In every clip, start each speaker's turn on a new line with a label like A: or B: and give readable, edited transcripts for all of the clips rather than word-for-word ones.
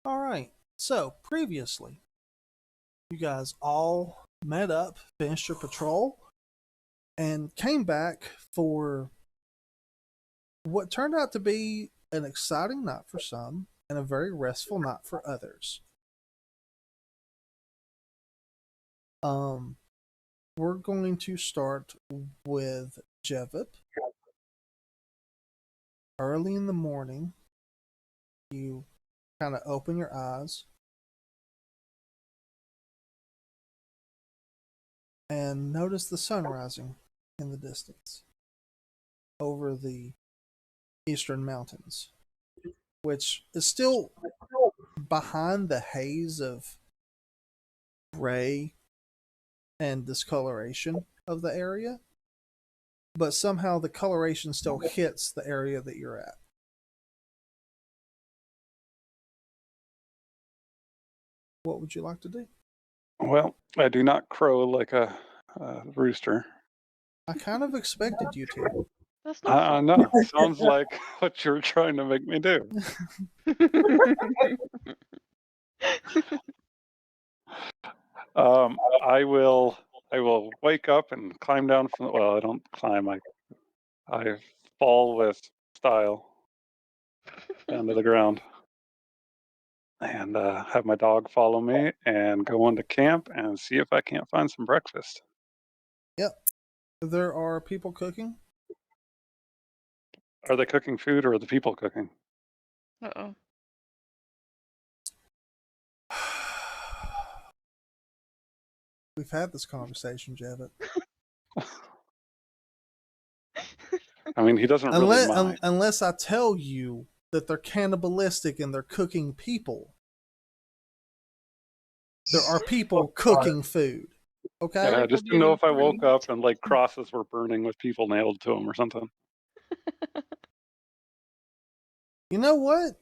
A: All right. So previously, you guys all met up, finished your patrol, and came back for what turned out to be an exciting night for some and a very restful night for others. Um, we're going to start with Jevip. Early in the morning, you kind of open your eyes and notice the sun rising in the distance over the eastern mountains, which is still behind the haze of gray and discoloration of the area, but somehow the coloration still hits the area that you're at. What would you like to do?
B: Well, I do not crow like a rooster.
A: I kind of expected you to.
C: That's not
B: I know. Sounds like what you're trying to make me do. I will wake up and climb down from the, well, I don't climb. I fall with style down to the ground and have my dog follow me and go into camp and see if I can't find some breakfast.
A: Yep. There are people cooking.
B: Are they cooking food or are the people cooking?
C: Uh-oh.
A: We've had this conversation, Javit.
B: I mean, he doesn't really mind.
A: Unless I tell you that they're cannibalistic and they're cooking people. There are people cooking food. Okay?
B: Yeah, I just didn't know if I woke up and like crosses were burning with people nailed to them or something.
A: You know what?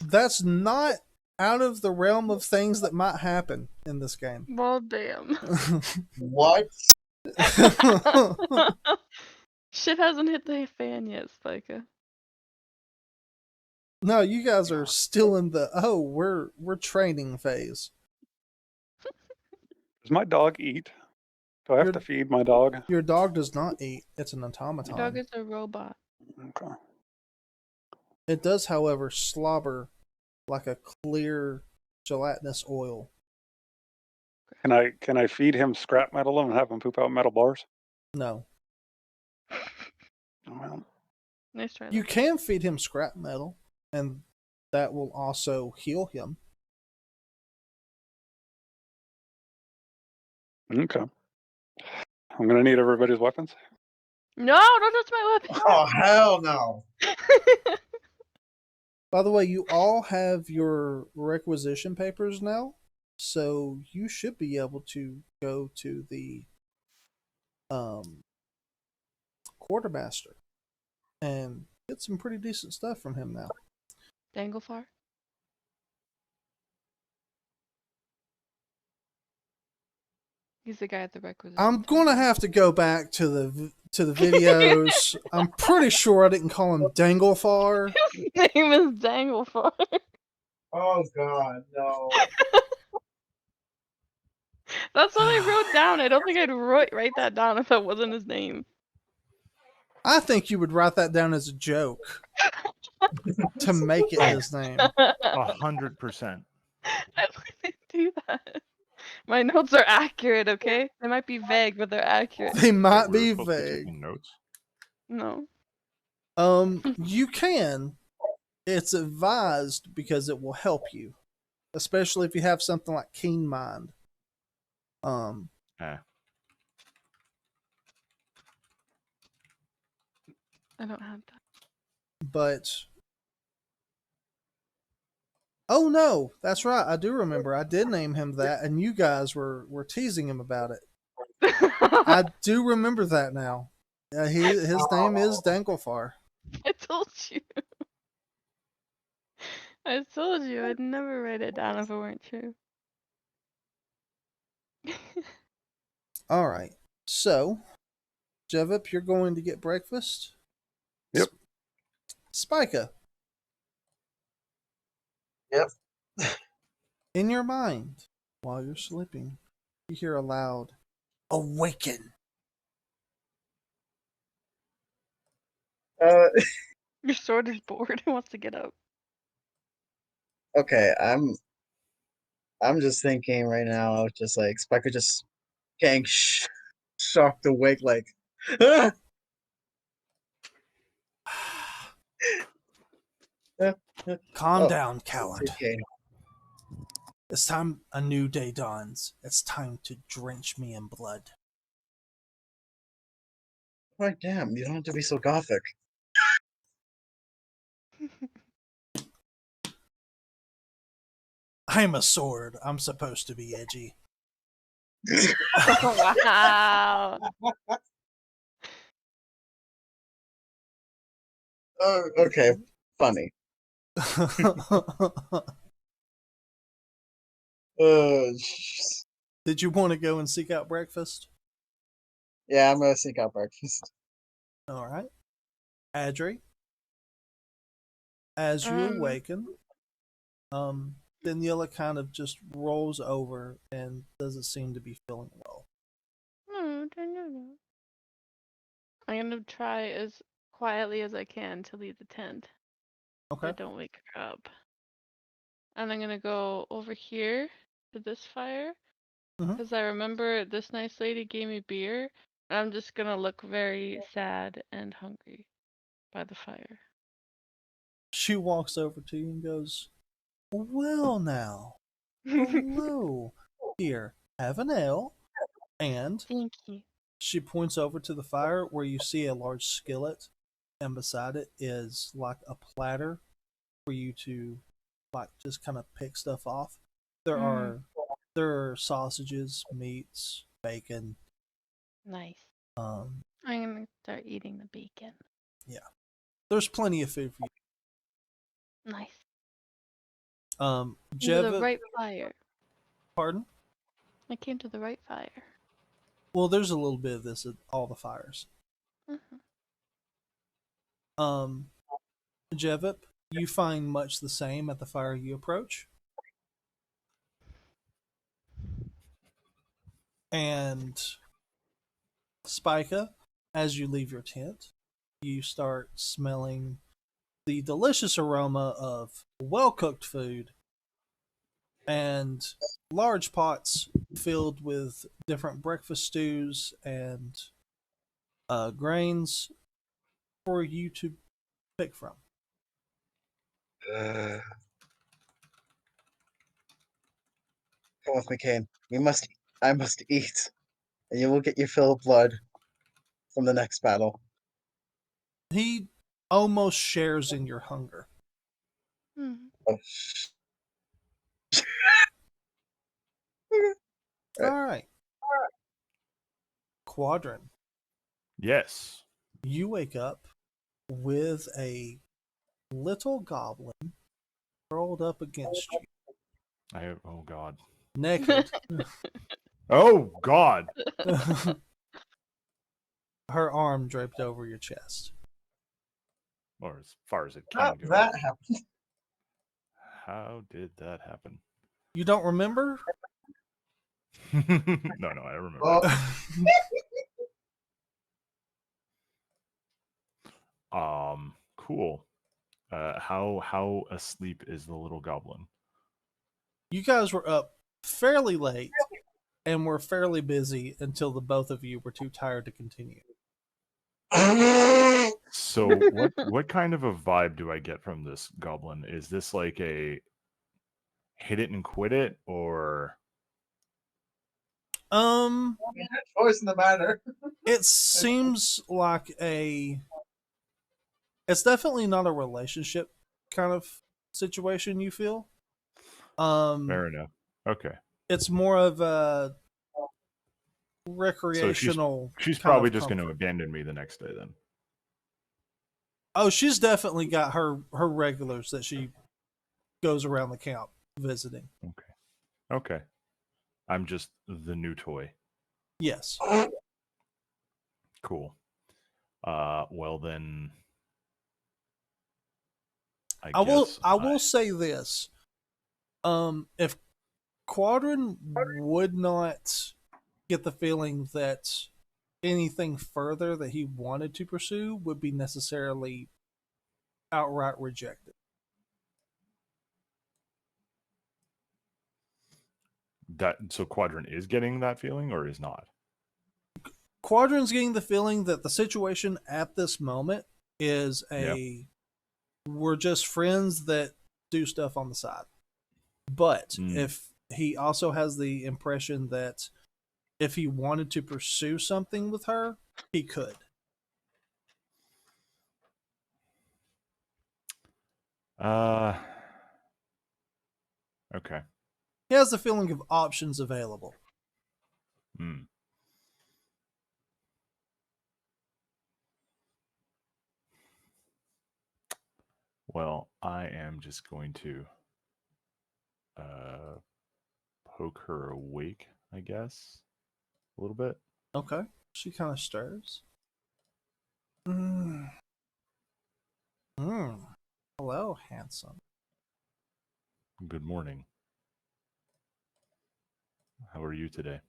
A: That's not out of the realm of things that might happen in this game.
C: Well, damn.
D: What?
C: Shit hasn't hit the fan yet, Spica.
A: No, you guys are still in the we're training phase.
B: Does my dog eat? Do I have to feed my dog?
A: Your dog does not eat. It's an automaton.
C: Your dog is a robot.
B: Okay.
A: It does, however, slobber like a clear gelatinous oil.
B: Can I feed him scrap metal and have him poop out metal bars?
A: No.
B: Well,
C: Nice try.
A: You can feed him scrap metal, and that will also heal him.
B: okay. I'm gonna need everybody's weapons.
C: No, don't touch my weapon.
D: Oh, hell no.
A: By the way, you all have your requisition papers now, so you should be able to go to the quartermaster and get some pretty decent stuff from him now.
C: Danglefar? He's the guy at the requisition.
A: I'm gonna have to go back to the videos. I'm pretty sure I didn't call him Danglefar.
C: His name is Danglefar.
D: Oh, God, no.
C: That's what I wrote down. I don't think I'd write that down if that wasn't his name.
A: I think you would write that down as a joke to make it his name.
E: 100%.
C: I wouldn't do that. My notes are accurate, okay? They might be vague, but they're accurate.
A: They might be
E: Supposed to be
A: vague.
E: taking notes.
C: No.
A: You can. It's advised because it will help you, especially if you have something like keen mind.
E: Yeah.
C: I don't have that.
A: But oh no, that's right. I do remember. I did name him that, and you guys were teasing him about it. I do remember that now. His name is Danglefar.
C: I told you. I told you I'd never write it down if it weren't true.
A: All right. So, Jevip, you're going to get breakfast.
B: Yep.
A: Spica,
D: Yep.
A: In your mind, while you're sleeping, you hear a loud, "Awaken!"
C: Your sword is bored and wants to get up.
F: Okay, I'm just thinking right now, just like Spike could just getting shocked awake, like, ah!
A: Calm
F: Oh,
A: down, coward.
F: okay.
A: It's time a new day dawns. It's time to drench me in blood.
F: Right, damn, you don't have to be so gothic.
A: I'm a sword. I'm supposed to be edgy.
C: Wow.
F: Oh, okay, funny. Sh-
A: Did you want to go and seek out breakfast?
F: yeah, I'm gonna seek out breakfast.
A: All right. Adri, as you awaken, Daniela kind of just rolls over and doesn't seem to be feeling well.
C: I'm gonna try as quietly as I can to leave the tent. So
A: Okay.
C: I don't wake her up. And I'm gonna go over here to this fire.
A: Mhm.
C: Because I remember this nice lady gave me beer. And I'm just gonna look very sad and hungry by the fire.
A: She walks over to you and goes, "Well, now, hello. Here, have an ale." And
C: Thank you.
A: she points over to the fire where you see a large skillet, and beside it is like a platter for you to like just kind of pick stuff off. There are sausages, meats, bacon.
C: Nice.
A: Um,
C: I'm gonna start eating the bacon.
A: yeah, there's plenty of food for you.
C: Nice.
A: Um,
C: Into the
A: Jeva,
C: right fire.
A: pardon?
C: I came to the right fire.
A: Well, there's a little bit of this at all the fires.
C: Mhm.
A: Jevip, you find much the same at the fire you approach. And Spica, as you leave your tent, you start smelling the delicious aroma of well cooked food and large pots filled with different breakfast stews and grains for you to pick from.
F: Come with me, Kane. I must eat, and you will get your fill of blood from the next battle.
A: He almost shares in your hunger.
C: Mhm.
F: Oh, Right.
A: All right. Quadrant,
E: Yes.
A: you wake up with a little goblin curled up against you,
E: Oh God.
A: naked.
E: Oh God.
A: Her arm draped over your chest.
E: Or as far as it
D: How
E: can
D: did
E: go.
D: that happen?
E: How did that happen?
A: You don't remember?
E: No, I remember.
D: Oh,
E: Cool. How asleep is the little goblin?
A: You guys were up fairly late and were fairly busy until the both of you were too tired to continue.
E: So what kind of a vibe do I get from this goblin? Is this like a hit it and quit it, or
D: choice in the matter.
A: It seems like it's definitely not a relationship kind of situation you feel.
E: fair enough? Okay.
A: It's more of a
E: So
A: recreational.
E: she's
A: kind
E: probably
A: of
E: just going to
A: comfort.
E: abandon me the next day then.
A: Oh, she's definitely got her regulars that she goes around the camp visiting.
E: Okay. I'm just the new toy.
A: Yes.
E: Cool. Well then, I
A: I will
E: guess
A: I will say this. If Quadrin would not get the feeling that anything further that he wanted to pursue would be necessarily outright rejected.
E: So Quadrant is getting that feeling or is not?
A: Quadrin's getting the feeling that the situation at this moment is we're just friends that do stuff on the side. But if he also has the impression that if he wanted to pursue something with her, he could.
E: Okay.
A: He has the feeling of options available.
E: Well, I am just going to poke her awake, I guess, a little bit.
A: Okay. She kind of stirs. Hello, handsome.
E: Good morning. How are you today?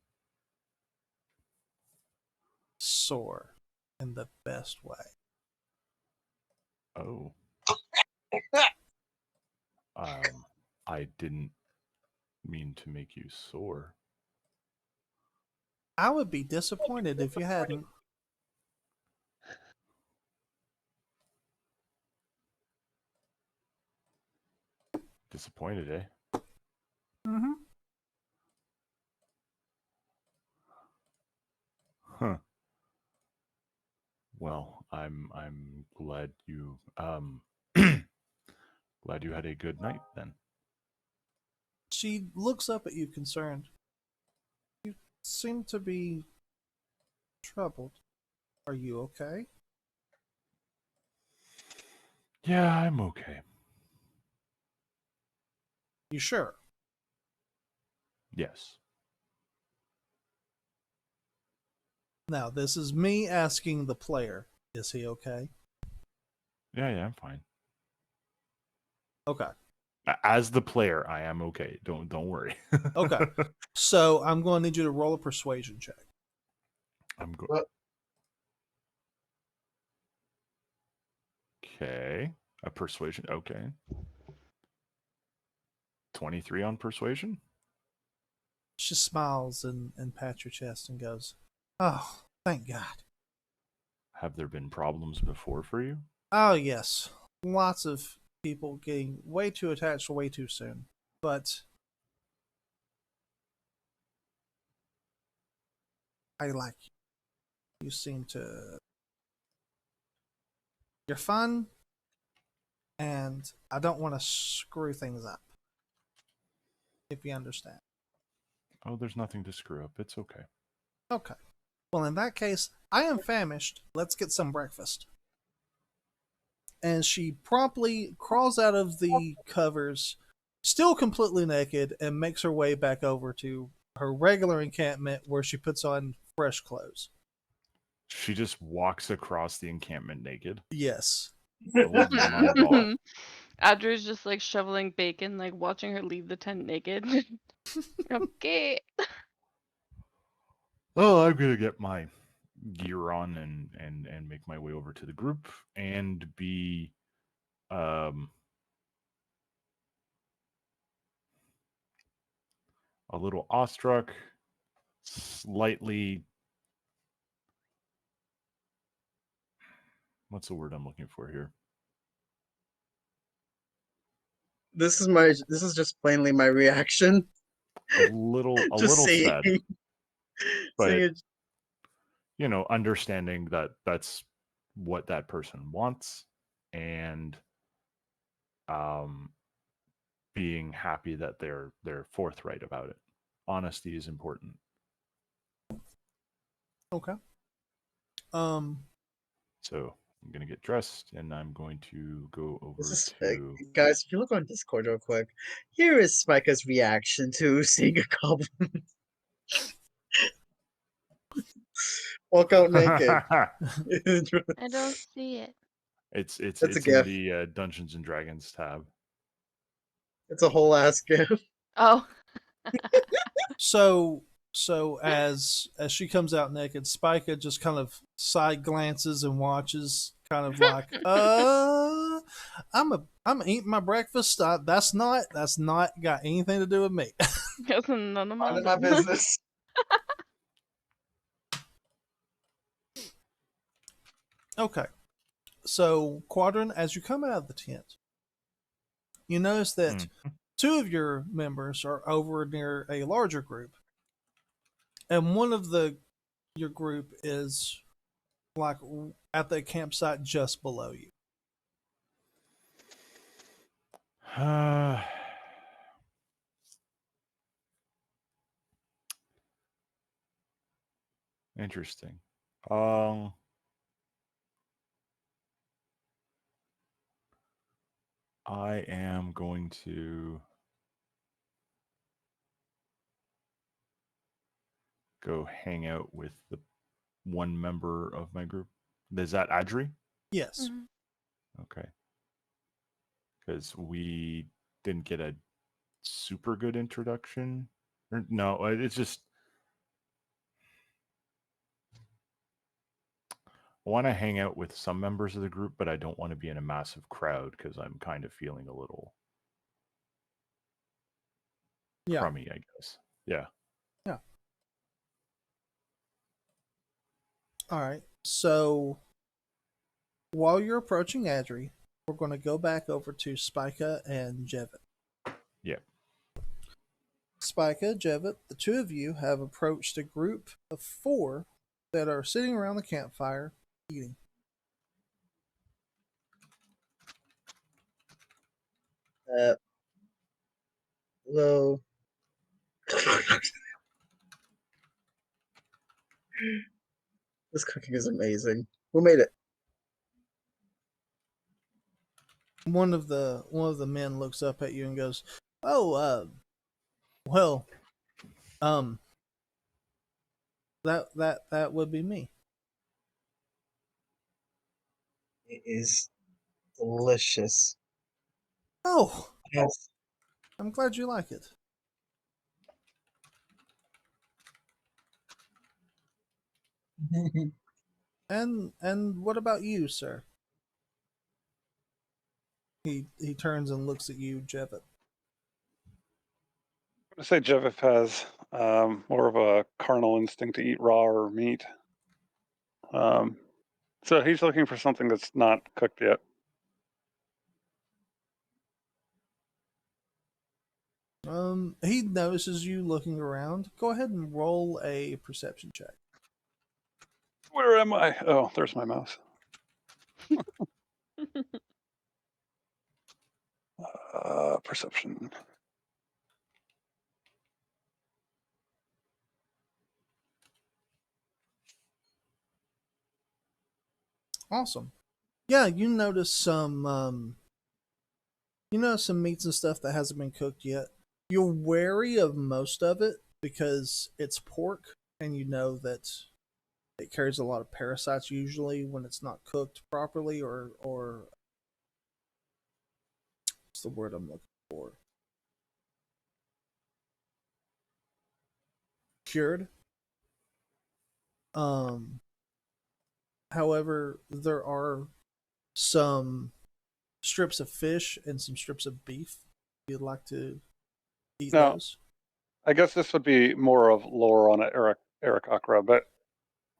A: Sore in the best way.
E: Oh. I didn't mean to make you sore.
A: I would be disappointed if you hadn't.
E: Disappointed, eh?
A: Mm-hmm.
E: Huh. Well, I'm glad you glad you had a good night then.
A: She looks up at you concerned. You seem to be troubled. Are you okay?
E: Yeah, I'm okay.
A: You sure?
E: Yes.
A: Now, this is me asking the player, is he okay?
E: Yeah, I'm fine.
A: Okay.
E: As the player, I am okay. Don't worry.
A: Okay. So I'm going to need you to roll a persuasion check.
E: I'm good. Okay. A persuasion. Okay. 23 on persuasion.
A: She smiles and pats your chest and goes, "Oh, thank God."
E: Have there been problems before for you?
A: Oh, yes. Lots of people getting way too attached way too soon. But I like you. You seem to... You're fun, and I don't want to screw things up. If you understand.
E: Oh, there's nothing to screw up. It's okay.
A: Okay. Well, in that case, I am famished. Let's get some breakfast. And she promptly crawls out of the covers, still completely naked, and makes her way back over to her regular encampment where she puts on fresh clothes.
E: She just walks across the encampment naked.
A: Yes.
E: Oh my god.
C: Audrey's just like shoveling bacon, like watching her leave the tent naked. Okay.
E: Oh, I'm gonna get my gear on and make my way over to the group and be a little awestruck, slightly, what's the word I'm looking for here?
F: This is just plainly my reaction.
E: A little
F: Seeing,
E: sad, but
F: seeing it.
E: you know, understanding that that's what that person wants and being happy that they're forthright about it. Honesty is important.
A: Okay.
E: So I'm gonna get dressed and I'm going to go over
F: This is
E: to
F: guys. If you look on Discord real quick, here is Micah's reaction to seeing a goblin walk out naked.
C: I don't see it.
E: it's
F: That's a
E: in
F: gift.
E: the Dungeons and Dragons tab.
F: It's a whole ass gift.
C: Oh.
A: So as she comes out naked, Spica just kind of side glances and watches, kind of like, I'm eating my breakfast. That's not got anything to do with me.
C: That's none of
F: None of my business.
A: Okay. So, Quadrant, as you come out of the tent, you notice that two of your members are over near a larger group, and one of your group is like at the campsite just below you.
E: Interesting. I am going to go hang out with the one member of my group. Is that Adri?
A: Yes.
E: Okay. Because we didn't get a super good introduction. No, it's just I want to hang out with some members of the group, but I don't want to be in a massive crowd because I'm kind of feeling a little crummy, I guess. Yeah.
A: Yeah. All right. So while you're approaching Adri, we're going to go back over to Spica and Jevit.
E: Yeah.
A: Spica, Jevit, the two of you have approached a group of 4 that are sitting around the campfire eating.
F: Hello. This cooking is amazing. Who made it?
A: One of the men looks up at you and goes, "Oh, well, that would be me."
F: It is delicious.
A: Oh,
F: Yes.
A: I'm glad you like it. And what about you, sir? He turns and looks at you, Jevit.
B: I'm gonna say Jevif has more of a carnal instinct to eat raw or meat. So he's looking for something that's not cooked yet.
A: He notices you looking around. Go ahead and roll a perception check.
B: Where am I? Oh, there's my mouse. Perception.
A: Awesome. Yeah, you notice some meats and stuff that hasn't been cooked yet. You're wary of most of it because it's pork, and you know that it carries a lot of parasites usually when it's not cooked properly, or what's the word I'm looking for? Cured. However, there are some strips of fish and some strips of beef. If you'd like to eat
B: Now,
A: those.
B: I guess this would be more of lore on Eric Akra, but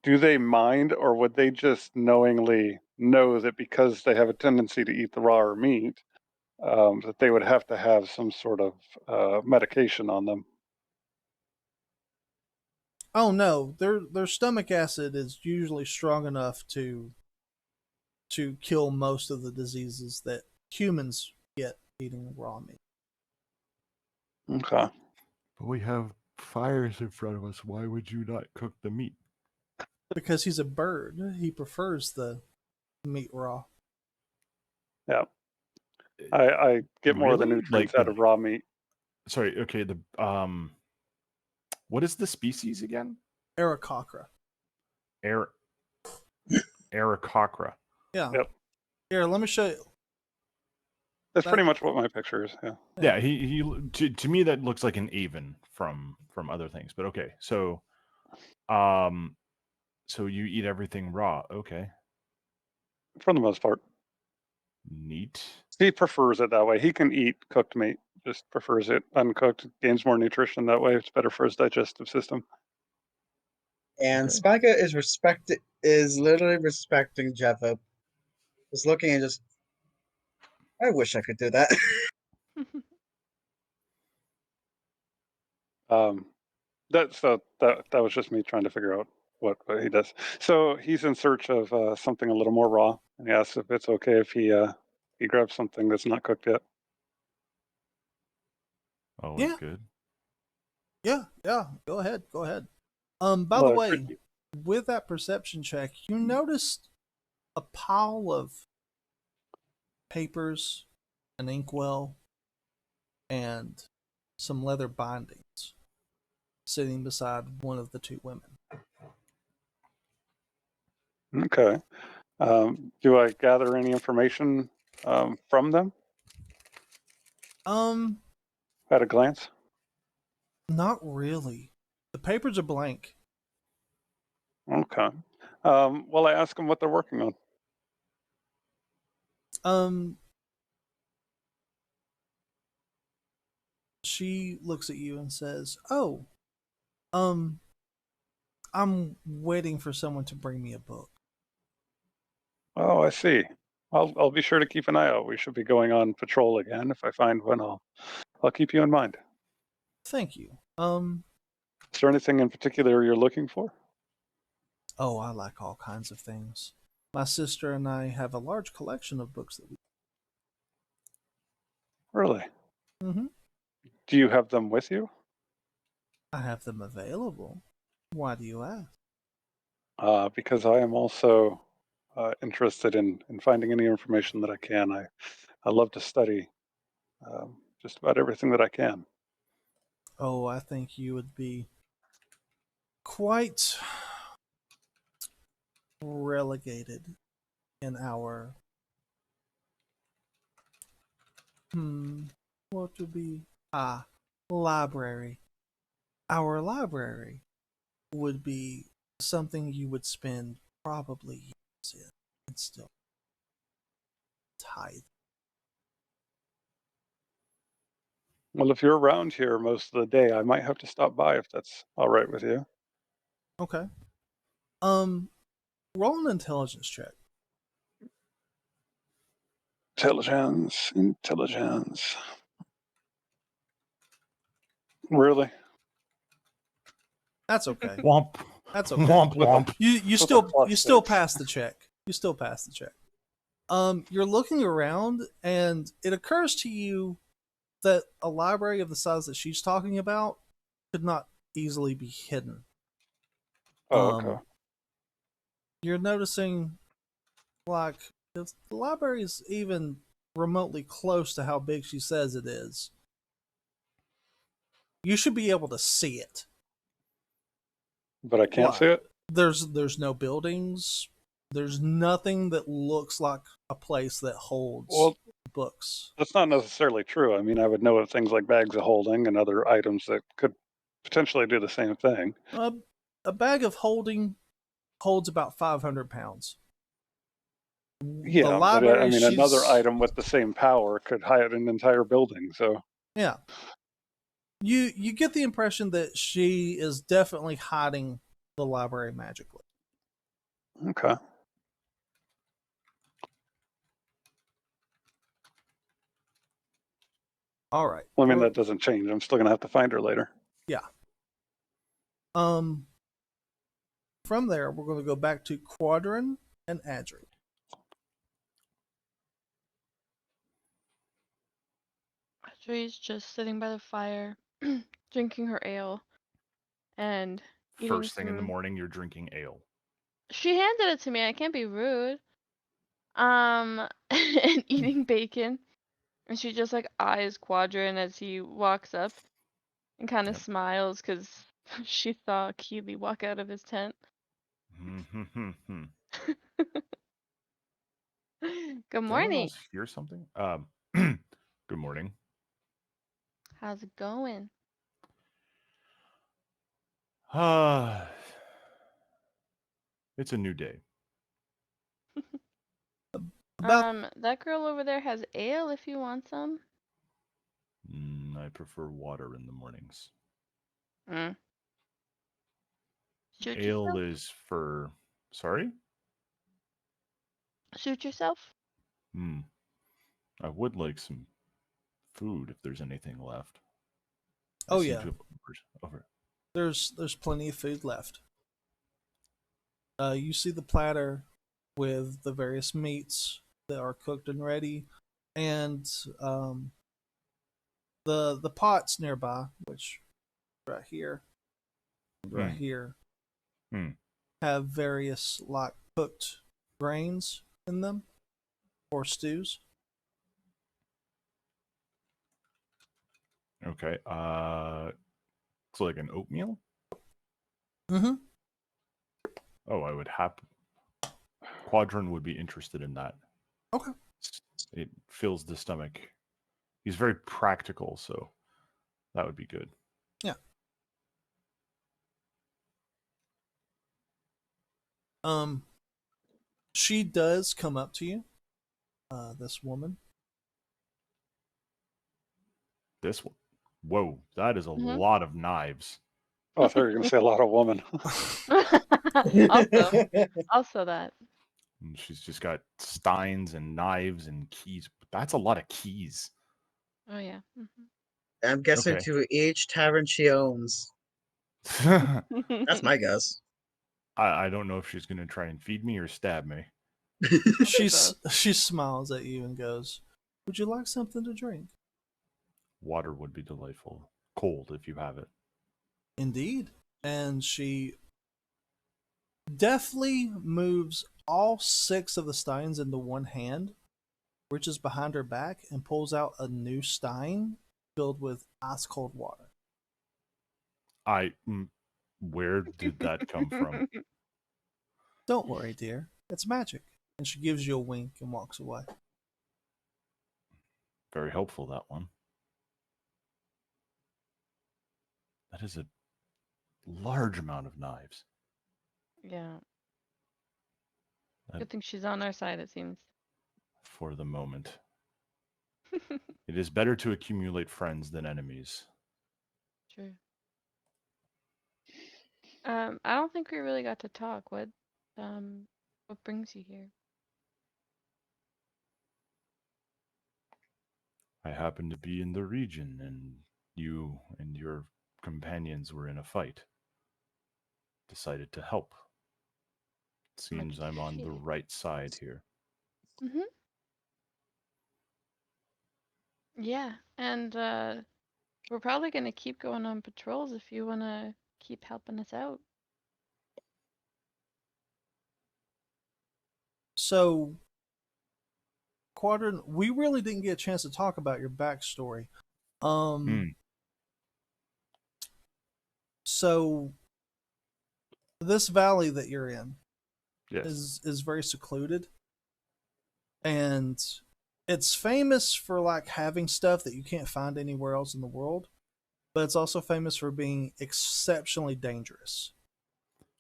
B: do they mind, or would they just knowingly know that because they have a tendency to eat the raw meat, that they would have to have some sort of medication on them?
A: Oh no, their stomach acid is usually strong enough to kill most of the diseases that humans get eating raw meat.
B: Okay.
E: But we have fires in front of us. Why would you not cook the meat?
A: Because he's a bird, he prefers the meat raw.
B: Yeah. I get more of the
E: Really?
B: nutrients
E: Like
B: out of raw meat.
E: Sorry, okay, what is the species again?
A: Aarakocra.
E: Aarakocra.
A: Yeah.
B: Yep.
A: Here, let me show you.
B: That's pretty much what my picture is. Yeah.
E: Yeah, he to me that looks like an even from other things. But okay, so so you eat everything raw. Okay,
B: For the most part,
E: neat.
B: he prefers it that way. He can eat cooked meat, just prefers it uncooked. Gains more nutrition that way. It's better for his digestive system.
F: And
E: Okay.
F: Spica is literally respecting Jeva. Just looking and just, I wish I could do that.
B: That was just me trying to figure out what he does. So he's in search of something a little more raw, and he asks if it's okay if he grabs something that's not cooked yet.
E: Always
A: Yeah.
E: good.
A: Yeah. Go ahead. By the
B: Well,
A: way, with that perception check, you noticed a pile of papers, an inkwell, and some leather bindings sitting beside one of the two women.
B: Okay. Do I gather any information from them at a glance?
A: Not really. The papers are blank.
B: Okay. Well, I ask them what they're working on.
A: She looks at you and says, "Oh, I'm waiting for someone to bring me a book."
B: Oh, I see. I'll be sure to keep an eye out. We should be going on patrol again. If I find one, I'll keep you in mind.
A: Thank you.
B: Is there anything in particular you're looking for?
A: Oh, I like all kinds of things. My sister and I have a large collection of books that we.
B: Really?
A: Mm-hmm.
B: Do you have them with you?
A: I have them available. Why do you ask?
B: Because I am also interested in finding any information that I can. I love to study just about everything that I can.
A: Oh, I think you would be quite relegated in our what would be library. Our library would be something you would spend probably years in and still tithe.
B: Well, if you're around here most of the day, I might have to stop by if that's all right with you.
A: Okay. Roll an intelligence check.
B: Intelligence. Really?
A: That's okay.
E: Womp.
A: That's okay.
E: Womp womp.
A: You
B: With a
A: still
B: +6.
A: pass the check. You still pass the check. You're looking around and it occurs to you that a library of the size that she's talking about could not easily be hidden.
B: Oh, okay.
A: You're noticing, like, if the library is even remotely close to how big she says it is, you should be able to see it.
B: But I can't
A: Why?
B: see it?
A: There's no buildings. There's nothing that looks like a place that holds
B: Well,
A: books.
B: that's not necessarily true. I mean, I would know of things like bags of holding and other items that could potentially do the same thing.
A: A bag of holding holds about 500 pounds.
B: Yeah,
A: The
B: but
A: library,
B: I mean, another item with the same power could hide an entire building. So
A: yeah, you get the impression that she is definitely hiding the library magically.
B: okay.
A: All right.
B: Well, I mean, that doesn't change. I'm still gonna have to find her later.
A: Yeah. From there, we're going to go back to Quadrin and Adri.
C: Adri's just sitting by the fire, drinking her ale, and eating
E: First thing in the
C: some.
E: morning, you're drinking ale.
C: She handed it to me. I can't be rude. And eating bacon, and she just like eyes Quadrant as he walks up, and kind of
E: Yep.
C: smiles because she saw Keeley walk out of his tent. Good
E: Did anyone
C: morning.
E: else hear something? Good morning.
C: How's it going?
E: It's a new day.
A: About
C: That girl over there has ale if you want some.
E: I prefer water in the mornings.
C: Mm. Shoot
E: Ale
C: yourself?
E: is for... Sorry?
C: Shoot yourself?
E: I would like some food if there's anything left.
A: Oh,
E: I seem
A: yeah.
E: to have over.
A: there's plenty of food left. You see the platter with the various meats that are cooked and ready, and the pots nearby, which right here, right
E: Hmm.
A: here,
E: Hmm.
A: have various like cooked grains in them or stews.
E: Okay. So like an oatmeal?
A: Mm-hmm.
E: Oh, I would have... Quadrant would be interested in that.
A: Okay.
E: It fills the stomach. He's very practical, so that would be good.
A: Yeah. She does come up to you. This woman.
E: This one. Whoa, that is a
C: Mhm.
E: lot of knives.
B: Oh, I thought you were going to say a lot of woman.
C: Also that.
E: And she's just got steins and knives and keys. That's a lot of keys.
C: Oh yeah.
F: I'm guessing
E: Okay.
F: to each tavern she owns. That's my guess.
E: I don't know if she's going to try and feed me or stab me.
A: She smiles at you and goes, "Would you like something to drink?"
E: Water would be delightful. Cold if you have it.
A: Indeed. And she deftly moves all 6 of the steins into one hand, reaches behind her back, and pulls out a new stein filled with ice cold water.
E: Where did that come from?
A: Don't worry, dear. It's magic. And she gives you a wink and walks away.
E: Very helpful, that one. That is a large amount of knives.
C: Yeah.
E: That-
C: Good thing she's on our side, it seems.
E: For the moment. It is better to accumulate friends than enemies.
C: True. I don't think we really got to talk. What brings you here?
E: I happened to be in the region, and you and your companions were in a fight. Decided to help. Seems
C: Much
E: I'm on the
C: appreciated.
E: right side here.
C: Yeah, and we're probably gonna keep going on patrols if you wanna keep helping us out.
A: So, Quadrant, we really didn't get a chance to talk about your backstory. So this valley that you're in
E: Yes.
A: is very secluded, and it's famous for like having stuff that you can't find anywhere else in the world, but it's also famous for being exceptionally dangerous.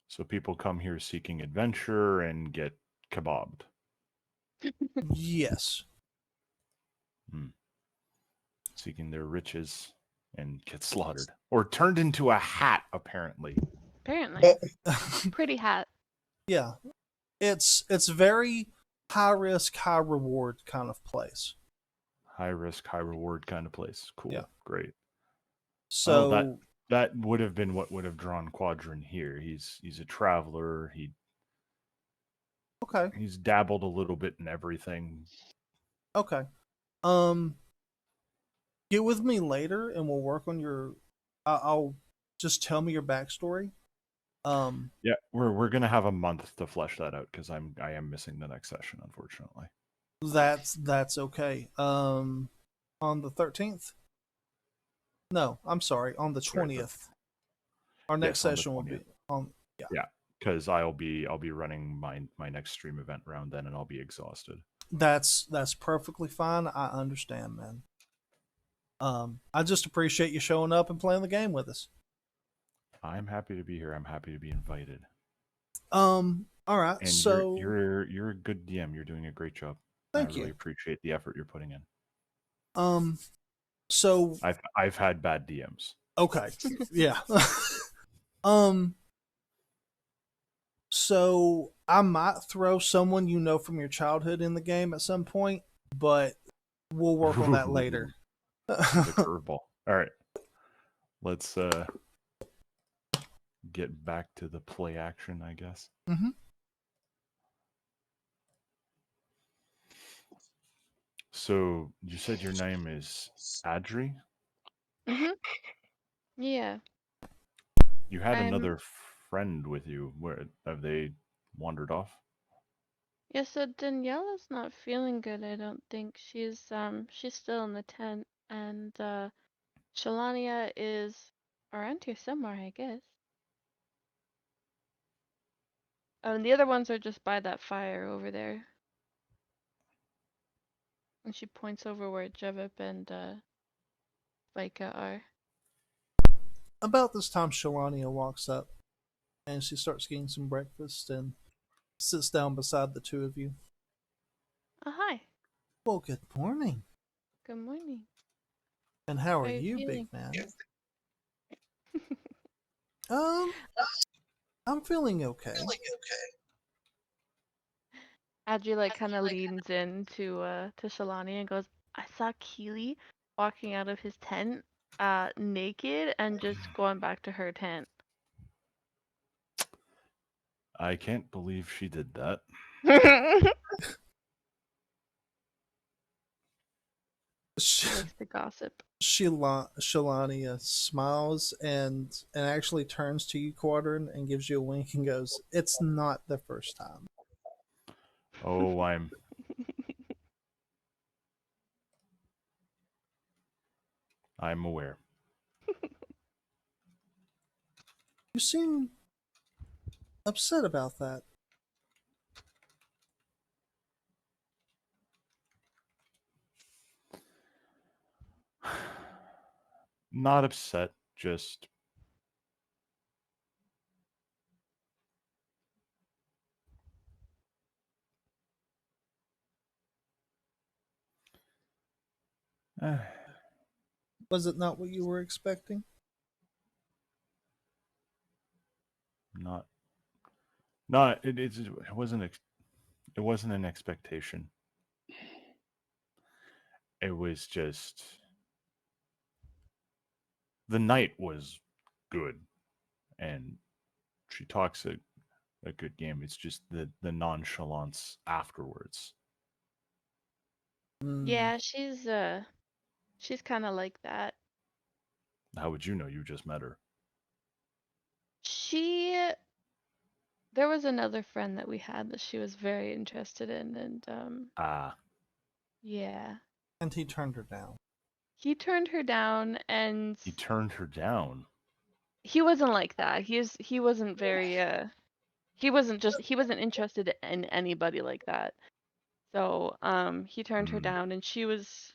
E: So people come here seeking adventure and get kebabbed.
A: Yes.
E: Seeking their riches and get slaughtered. Or turned into a hat, apparently.
C: Apparently. Pretty hat.
A: Yeah. It's very high risk, high reward kind of place.
E: High risk, high reward kind of place. Cool.
A: Yeah.
E: Great.
A: So
E: Well, that would have been what would have drawn Quadrant here. He's a traveler.
A: okay.
E: He's dabbled a little bit in everything.
A: Okay. Get with me later and we'll work on your I'll just tell me your backstory.
E: Yeah, we're gonna have a month to flesh that out because I am missing the next session, unfortunately.
A: That's okay. On the 13th? No, I'm sorry, on the 20th. Our next
E: Yes, on the
A: session will be
E: 20th.
A: on
E: Yeah, because I'll be running my next stream event round then, and I'll be exhausted.
A: That's perfectly fine. I understand, man. I just appreciate you showing up and playing the game with us.
E: I'm happy to be here. I'm happy to be invited.
A: All right.
E: And
A: So
E: you're a good DM. You're doing a great job.
A: Thank
E: I really
A: you.
E: appreciate the effort you're putting in.
A: So
E: I've had bad DMs.
A: okay, yeah. So I might throw someone you know from your childhood in the game at some point, but we'll work on that later.
E: The curveball. All right. Let's get back to the play action, I guess.
A: Mm-hmm.
E: So you said your name is Adri?
C: Mm-hmm. Yeah.
E: You had
C: I'm
E: another friend with you. Where have they wandered off?
C: Yeah, so Daniela's not feeling good, I don't think. She's still in the tent, and Shalania is around here somewhere, I guess. Oh, and the other ones are just by that fire over there. And she points over where Jevip and Vika are.
A: About this time, Shalania walks up and she starts getting some breakfast and sits down beside the two of you.
C: Oh, hi.
A: Well, good morning.
C: Good morning.
A: And how are
C: How are you
A: you, big
C: feeling?
A: man? I'm feeling okay.
C: Adri like kind of leans in to Shalani and goes, I saw Keely walking out of his tent naked and just going back to her tent.
E: I can't believe she did that.
C: She likes to gossip.
A: Shalania smiles and actually turns to you, Quadrant, and gives you a wink and goes, "It's not the first time."
E: Oh, I'm aware.
A: You seem upset about that.
E: Not upset, just
A: Was it not what you were expecting?
E: it wasn't an expectation. It was just the night was good, and she talks a good game. It's just the nonchalance afterwards.
C: Yeah, she's kind of like that.
E: How would you know? You just met her.
C: There was another friend that we had that she was very interested in, and yeah.
A: And he turned her down.
C: He turned her down, and
E: He turned her down.
C: he wasn't like that. He wasn't very he wasn't interested in anybody like that. So he turned her down, and she was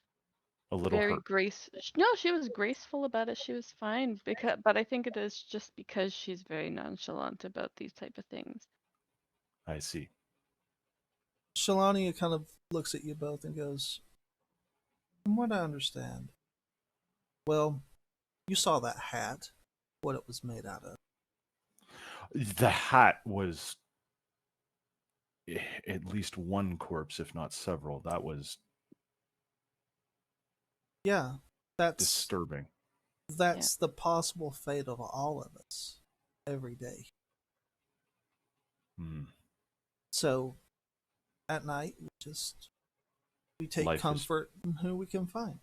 E: A little
C: very
E: hurt.
C: no, she was graceful about it. She was fine, but I think it is just because she's very nonchalant about these type of things.
E: I see.
A: Shalania kind of looks at you both and goes, "From what I understand, well, you saw that hat, what it was made out of."
E: The hat was at least one corpse, if not several. That was
A: Yeah, that's
E: disturbing.
A: That's the possible fate of all of us every day. So at night, we take comfort in who we can find.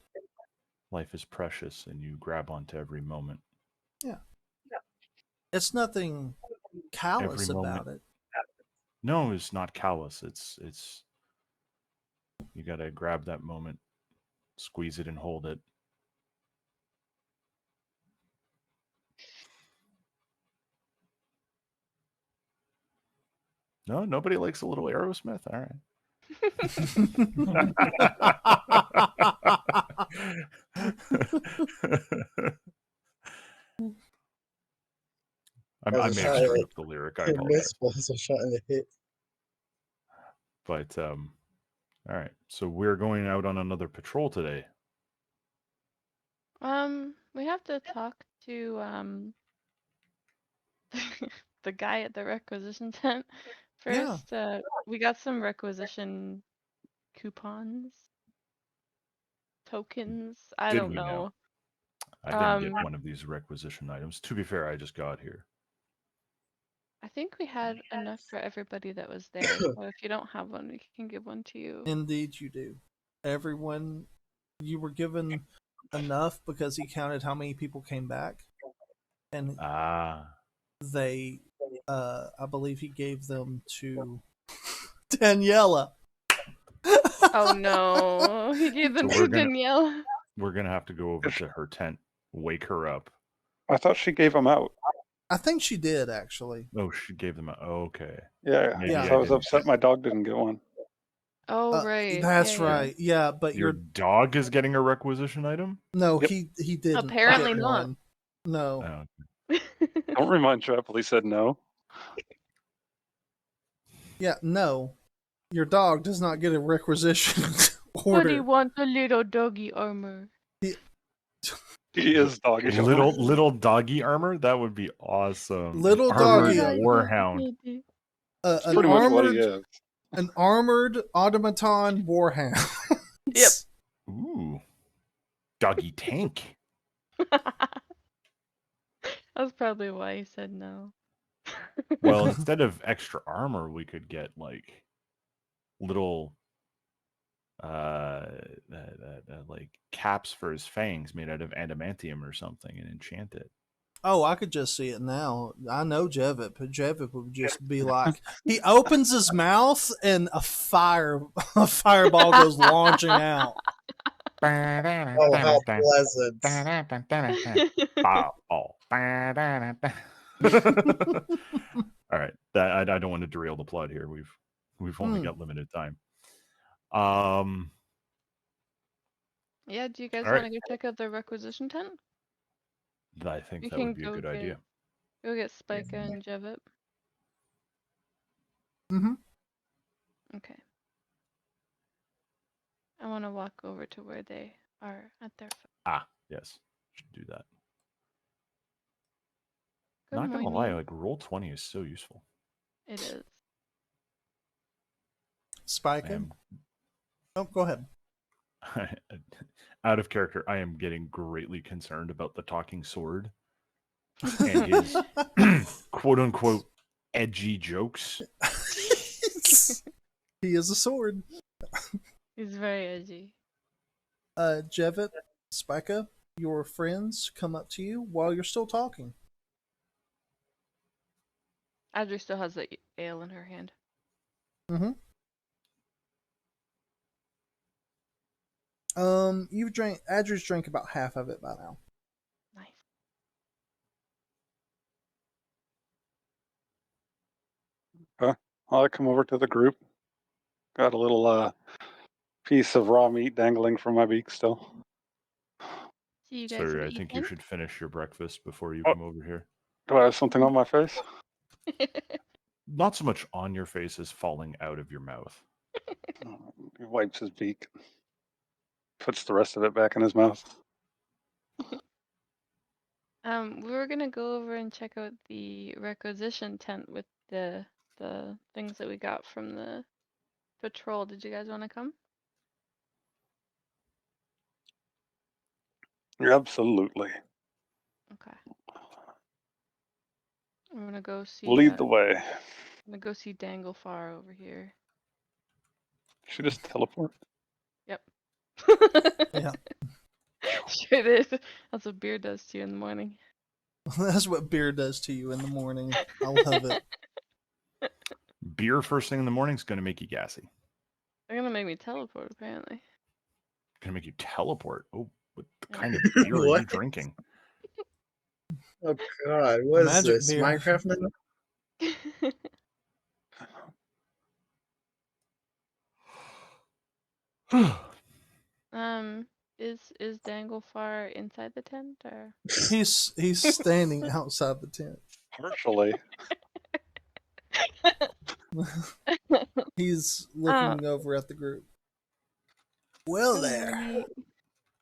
E: Life is precious, and you grab onto every moment.
A: Yeah. It's nothing callous about it.
E: No, it's not callous. It's you gotta grab that moment, squeeze it, and hold it. No, nobody likes a little Aerosmith. All right. I
F: As a
E: may
F: shot
E: have
F: at
E: screwed
F: it.
E: up the lyric. I apologize.
F: Miss was a shot in the hit.
E: But all right. So we're going out on another patrol today.
C: We have to talk to the guy at the requisition tent
A: Yeah.
C: first. We got some requisition coupons, tokens. I
E: Did
C: don't
E: we now?
C: know.
E: I didn't get
C: Um,
E: one of these requisition items. To be fair, I just got here.
C: I think we had enough for everybody that was there. So if you don't have one, we can give one to you.
A: Indeed, you do. Everyone, you were given enough because he counted how many people came back, and they, I believe he gave them to Daniela.
C: Oh no, he gave them
E: So we're
C: to
E: gonna-
C: Danielle.
E: We're gonna have to go over to her tent, wake her up.
B: I thought she gave them out.
A: I think she did actually.
E: Oh, she gave them. Okay.
B: Yeah,
E: Maybe
A: Yeah.
B: so I was
E: didn't.
B: upset my dog didn't get one.
C: Oh right,
A: That's
C: yeah, yeah.
A: right. Yeah, but
E: Your dog is getting a requisition item.
A: no,
B: Yep.
A: he didn't.
C: Apparently
A: get
C: not.
A: one. No.
E: Oh,
B: Don't remind Trapple, he said no.
A: Yeah, no. Your dog does not get a requisition
C: But he
A: order.
C: wants a little doggy armor.
B: He is doggy.
E: little doggy armor. That would be awesome.
A: Little
E: Armored
A: doggy-
E: warhound.
B: That's
A: An
B: pretty much what he
A: armored,
B: is.
A: an armored automaton warhound.
C: Yep.
E: Ooh, doggy tank.
C: That's probably why he said no.
E: Well, instead of extra armor, we could get like little like caps for his fangs made out of adamantium or something and enchant it.
A: Oh, I could just see it now. I know Jevip. Jevip would just be like, he opens his mouth and a fireball goes launching out.
F: Oh, how pleasant.
E: All right, that I don't want to derail the plot here. We've only got limited time.
C: Yeah, do you guys
E: All
C: want
E: right.
C: to go check out the requisition tent?
E: I think
C: We
E: that
C: can
E: would be a
C: go
E: good
C: get-
E: idea.
C: Go get Spica and Jevip.
A: Mm-hmm.
C: Okay. I want to walk over to where they are at their.
E: Yes, should do that.
C: Good
E: Not gonna lie,
C: morning.
E: like Roll20 is so useful.
C: It is.
E: I
A: Spiking.
E: am
A: Oh, go ahead.
E: out of character. I am getting greatly concerned about the talking sword and his quote unquote edgy jokes.
A: He is a sword.
C: He's very edgy.
A: Jevip, Spica, your friends come up to you while you're still talking.
C: Audrey still has the ale in her hand.
A: Mm-hmm. You've drank. Adri's drank about half of it by now.
C: Nice.
B: I'll come over to the group. Got a little piece of raw meat dangling from my beak still.
C: See you guys.
E: Sir,
C: at
E: I think you should finish your breakfast before you
B: Oh.
E: come over here.
B: Do I have something on my face?
E: Not so much on your face as falling out of your mouth.
B: He wipes his beak. Puts the rest of it back in his mouth.
C: We were gonna go over and check out the requisition tent with the things that we got from the patrol. Did you guys want to come?
B: Absolutely.
C: Okay. I'm gonna go see.
B: Lead the way.
C: I'm gonna go see Danglefar over here.
B: She just teleport.
C: Yep.
A: Yeah.
C: Sure did. That's what beer does to you in the morning.
A: That's what beer does to you in the morning. I love it.
E: Beer first thing in the morning is going to make you gassy.
C: They're gonna make me teleport, apparently.
E: Going to make you teleport. Oh, what
C: Yeah.
E: kind of beer are you
F: What?
E: drinking?
F: Oh god, what is
A: Magic
F: this?
A: beer.
F: Minecraft now?
C: Is Danglefar inside the tent or?
A: He's standing outside the tent.
B: Partially.
A: He's looking over at the group. Well there.
C: Sweet.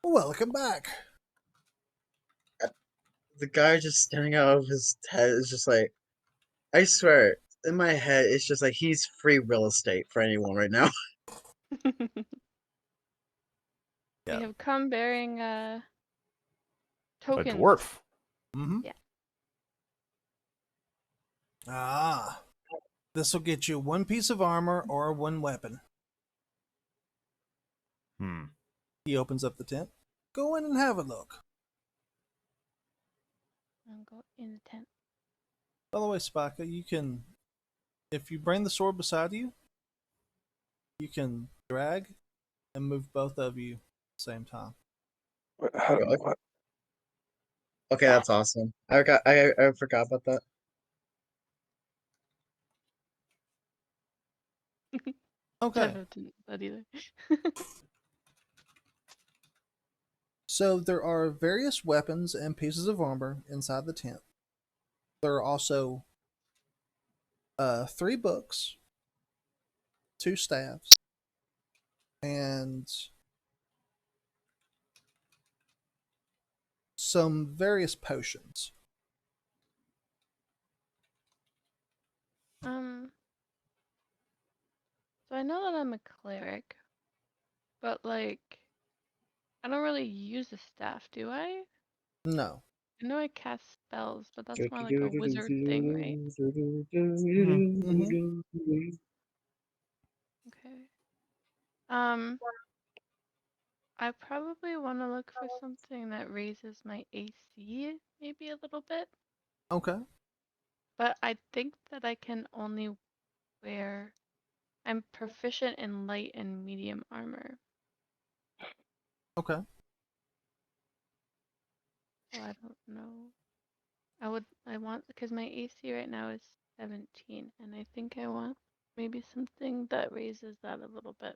A: Welcome back.
F: The guy just standing out of his head is just like, I swear, in my head, it's just like he's free real estate for anyone right now.
C: We
A: Yeah.
C: have come bearing
E: A
C: tokens.
E: dwarf.
A: Mm-hmm.
C: Yeah.
A: Ah. This will get you one piece of armor or one weapon. He opens up the tent. Go in and have a look.
C: I'll go in the tent.
A: By the way, Spaka, you can, if you bring the sword beside you, you can drag and move both of you at the same time.
B: What?
F: Okay, that's awesome. I forgot about that.
A: Okay.
C: Didn't know that either.
A: So there are various weapons and pieces of armor inside the tent. There are also 3 books, 2 staves, and some various potions.
C: So I know that I'm a cleric, but like, I don't really use a staff, do I?
A: No.
C: I know I cast spells, but that's more like a wizard thing, right? Okay. I probably want to look for something that raises my AC maybe a little bit,
A: Okay.
C: but I think that I can only wear. I'm proficient in light and medium armor,
A: Okay.
C: so I don't know. I want, because my AC right now is 17, and I think I want maybe something that raises that a little bit.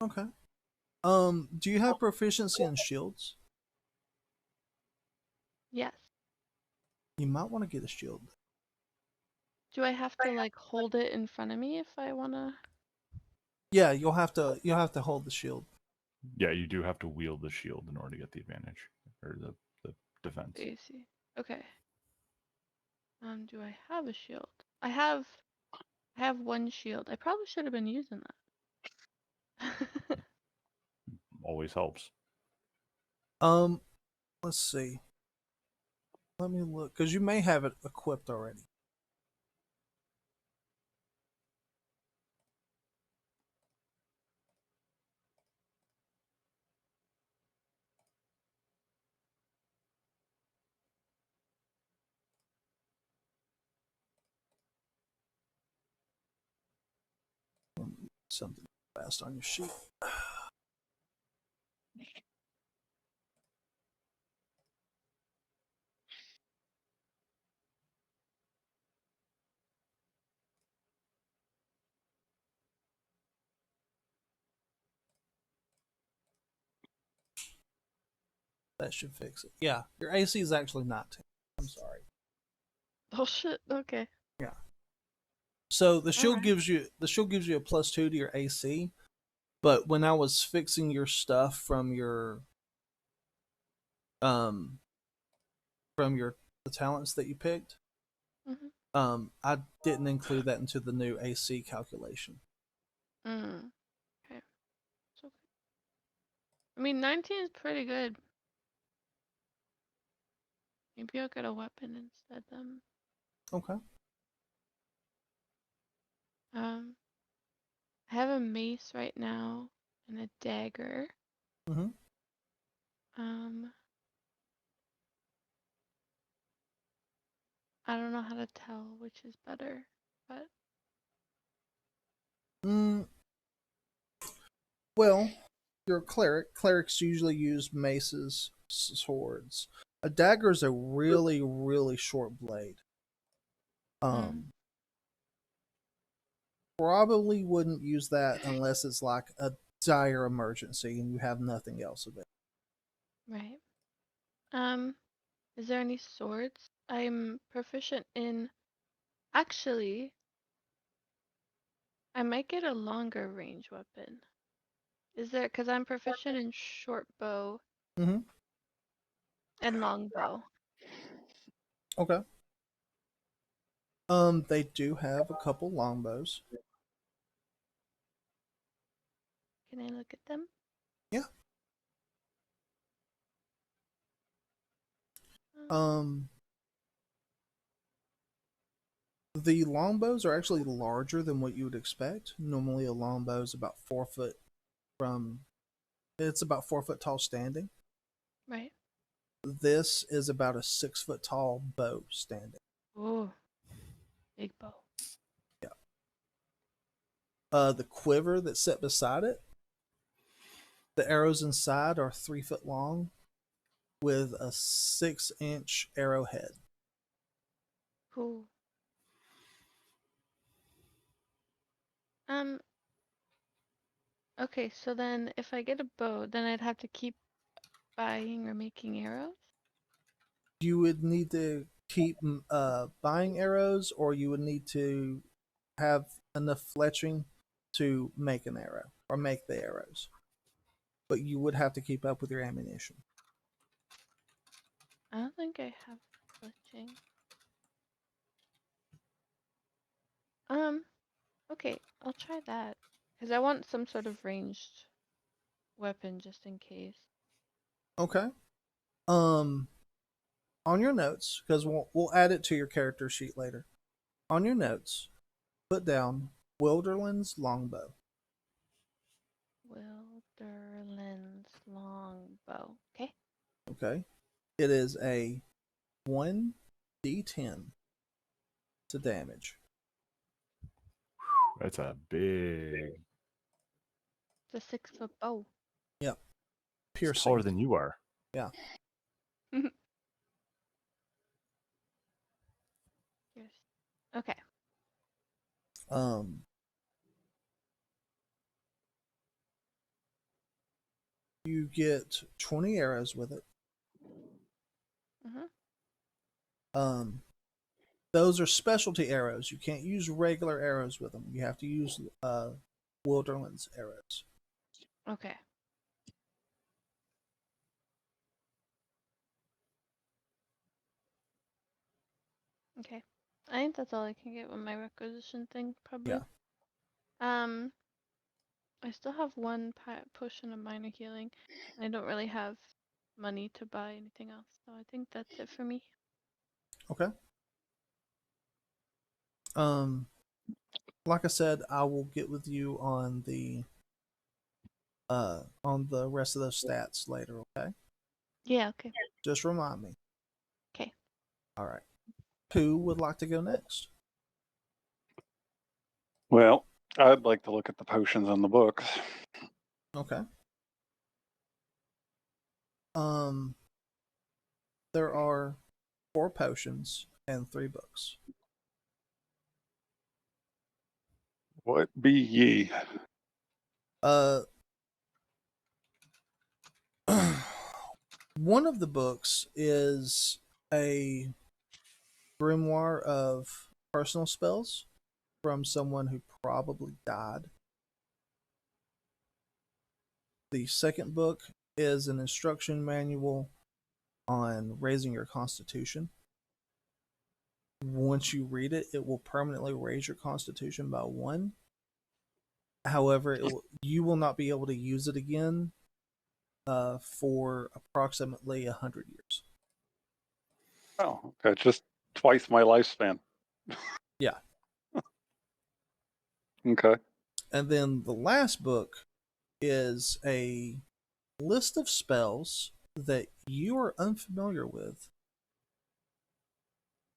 A: Okay. Do you have proficiency in shields?
C: Yes.
A: You might want to get a shield.
C: Do I have to like hold it in front of me if I wanna?
A: Yeah, you'll have to hold the shield.
E: Yeah, you do have to wield the shield in order to get the advantage or the defense.
C: AC. Okay. Do I have a shield? I have 1 shield. I probably should have been using that.
E: Always helps.
A: Let's see. Let me look, because you may have it equipped already. Something fast on your sheet. That should fix it. Yeah, your AC is actually not 10. I'm sorry.
C: Oh shit. Okay.
A: Yeah. So the shield
C: Alright.
A: gives you a +2 to your AC, but when I was fixing your stuff from the talents that you picked, I didn't include that into the new AC calculation.
C: Okay. It's okay. I mean, 19 is pretty good. Maybe I'll get a weapon instead then.
A: Okay.
C: I have a mace right now and a dagger.
A: Mm-hmm.
C: I don't know how to tell which is better, but
A: Well, you're a cleric. Clerics usually use maces, swords. A dagger is a really, really short blade. Probably wouldn't use that unless it's like a dire emergency and you have nothing else of it.
C: Right. Is there any swords? I'm proficient in. Actually, I might get a longer range weapon. Is there? Because I'm proficient in short bow
A: Mm-hmm.
C: and long bow.
A: Okay. They do have a couple longbows.
C: Can I look at them?
A: Yeah.
C: Um,
A: The longbows are actually larger than what you would expect. Normally, a longbow is about 4 foot from. It's about 4 foot tall standing.
C: right.
A: This is about a 6 foot tall bow standing.
C: Ooh, big bow.
A: The quiver that's set beside it, the arrows inside are 3 foot long with a 6-inch arrowhead.
C: Cool. Um. Okay, so then if I get a bow, then I'd have to keep buying or making arrows.
A: You would need to keep buying arrows, or you would need to have enough fletching to make an arrow or make the arrows. But you would have to keep up with your ammunition.
C: I don't think I have glitching. Okay, I'll try that. Because I want some sort of ranged weapon just in case.
A: Okay. On your notes, because we'll add it to your character sheet later. On your notes, put down Wilderland's longbow.
C: Wilderland's longbow. Okay.
A: Okay. It is a 1d10 to damage.
E: That's a big.
C: It's a 6-foot bow.
A: Yep.
E: It's
A: Piercing.
E: taller than you are.
A: Yeah.
C: Yes. Okay.
A: You get 20 arrows with it.
C: Mhm.
A: Those are specialty arrows. You can't use regular arrows with them. You have to use Wilderland's arrows.
C: Okay. Okay. I think that's all I can get with my requisition thing, probably.
A: Yeah.
C: I still have one potion of minor healing. I don't really have money to buy anything else, so I think that's it for me.
A: Okay. Like I said, I will get with you on the rest of those stats later, okay?
C: Yeah, okay.
A: Just remind me.
C: Okay.
A: All right. Who would like to go next?
B: Well, I'd like to look at the potions in the books.
A: Okay. There are 4 potions and 3 books.
B: What be ye?
A: One of the books is a grimoire of personal spells from someone who probably died. The second book is an instruction manual on raising your constitution. Once you read it, it will permanently raise your constitution by 1. However, you will not be able to use it again for approximately 100 years.
B: Oh, okay, just twice my lifespan.
A: Yeah.
B: Okay.
A: And then the last book is a list of spells that you are unfamiliar with,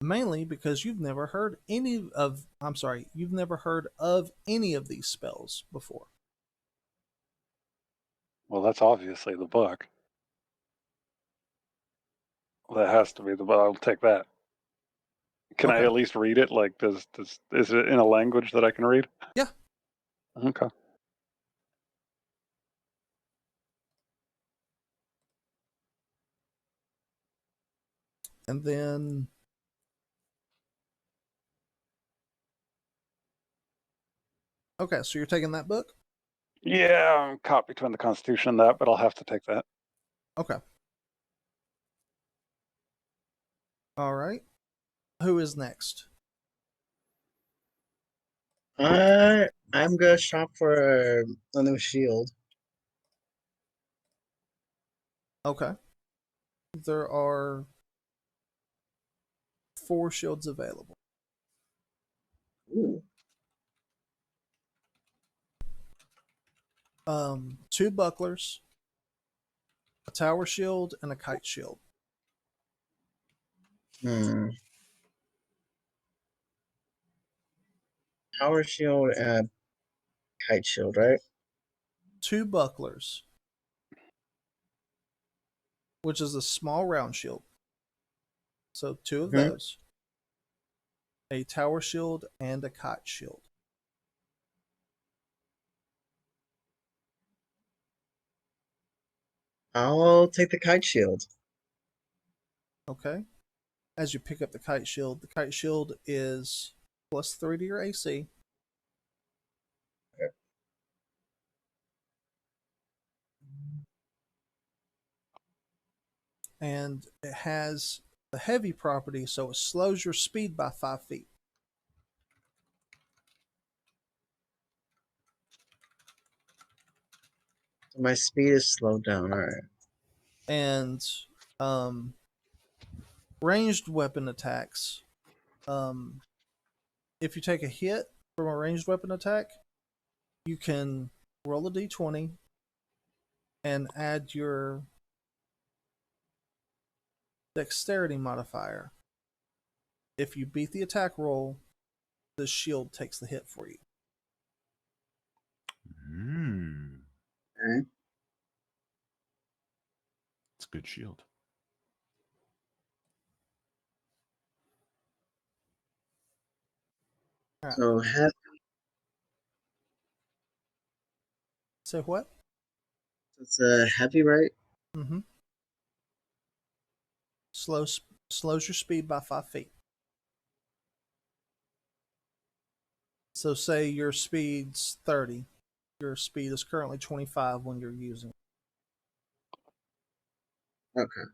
A: mainly because you've never heard you've never heard of any of these spells before.
B: Well, that's obviously the book. That has to be the book. I'll take that. Can I
A: Okay.
B: at least read it? Like, is it in a language that I can read?
A: Yeah.
B: Okay.
A: And then okay, so you're taking that book?
B: Yeah, I'm caught between the Constitution and that, but I'll have to take that.
A: Okay. All right. Who is next?
F: I'm gonna shop for a new shield.
A: Okay. There are 4 shields available.
F: Ooh.
A: 2 bucklers, a tower shield, and a kite shield.
F: Power shield and kite shield, right?
A: 2 bucklers, which is a small round shield. So 2 of
F: Mhm.
A: those. A tower shield and a kite shield.
F: I'll take the kite shield.
A: Okay. As you pick up the kite shield is +3 to your AC. And it has the heavy property, so it slows your speed by 5 feet.
F: My speed is slowed down. All right.
A: And um, ranged weapon attacks. If you take a hit from a ranged weapon attack, you can roll a d20 and add your dexterity modifier. If you beat the attack roll, the shield takes the hit for you.
F: Okay.
E: It's a good shield.
A: Alright.
F: So
A: Say what?
F: it's a heavy, right?
A: Mm-hmm. Slows your speed by 5 feet. So say your speed's 30. Your speed is currently 25 when you're using it.
F: Okay.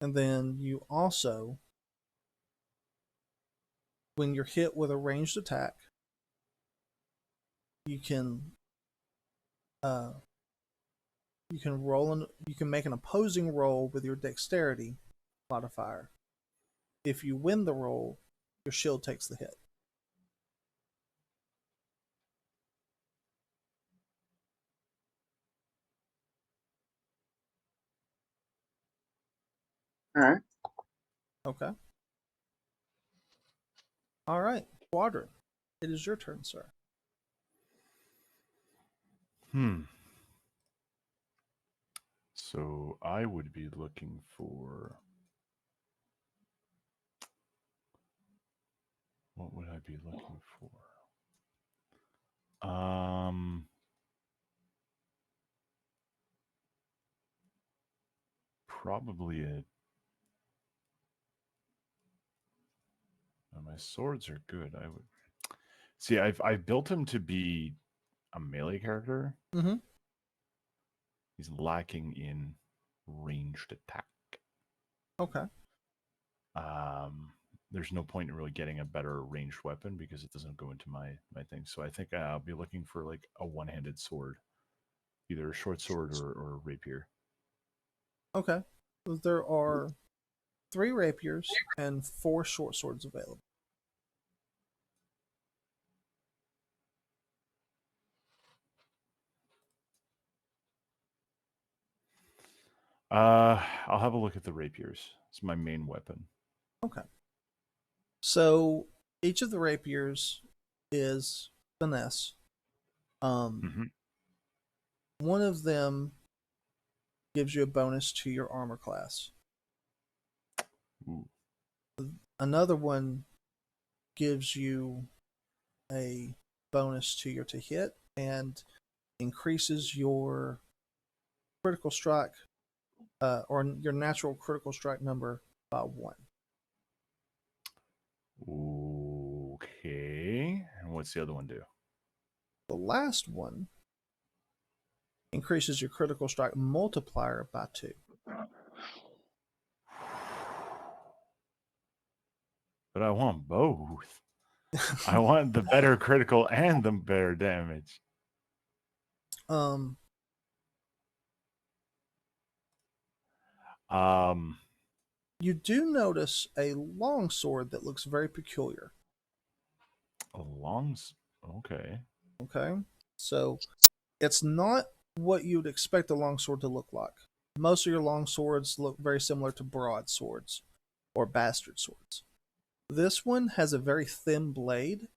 A: And then you also, when you're hit with a ranged attack, you can you can make an opposing roll with your dexterity modifier. If you win the roll, your shield takes the hit.
F: All right.
A: Okay. All right, Quadrant. It is your turn, sir.
E: So I would be looking for. What would I be looking for? Probably a. My swords are good. I would see. I've built him to be a melee character.
A: Mm-hmm.
E: He's lacking in ranged attack.
A: Okay.
E: There's no point in really getting a better ranged weapon because it doesn't go into my thing. So I think I'll be looking for like a one-handed sword, either a short sword or a rapier.
A: Okay. There are 3 rapiers and 4 short swords available.
E: I'll have a look at the rapiers. It's my main weapon.
A: Okay. So each of the rapiers is finesse. One of them gives you a bonus to your armor class.
E: Ooh.
A: Another one gives you a bonus to your to hit and increases your critical strike, or your natural critical strike number by 1.
E: Okay. And what's the other one do?
A: The last one increases your critical strike multiplier by 2.
E: But I want both. I want the better critical and the better damage.
A: Um, you do notice a longsword that looks very peculiar.
E: Okay.
A: Okay, so it's not what you'd expect a longsword to look like. Most of your longswords look very similar to broadswords or bastard swords. This one has a very thin blade,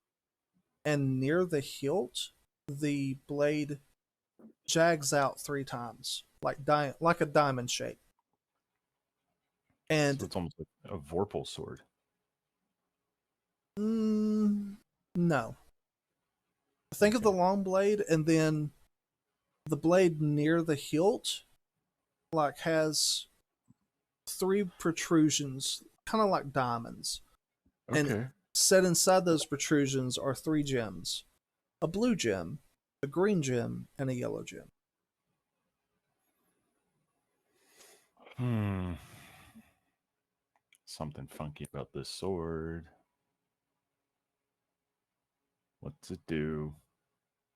A: and near the hilt, the blade jags out 3 times, like a diamond shape. And
E: So it's almost like a Vorpal sword.
A: no. Think of the long blade, and then the blade near the hilt like has 3 protrusions, kind of like diamonds.
E: Okay.
A: And set inside those protrusions are 3 gems: a blue gem, a green gem, and a yellow gem.
E: Something funky about this sword. What's it do?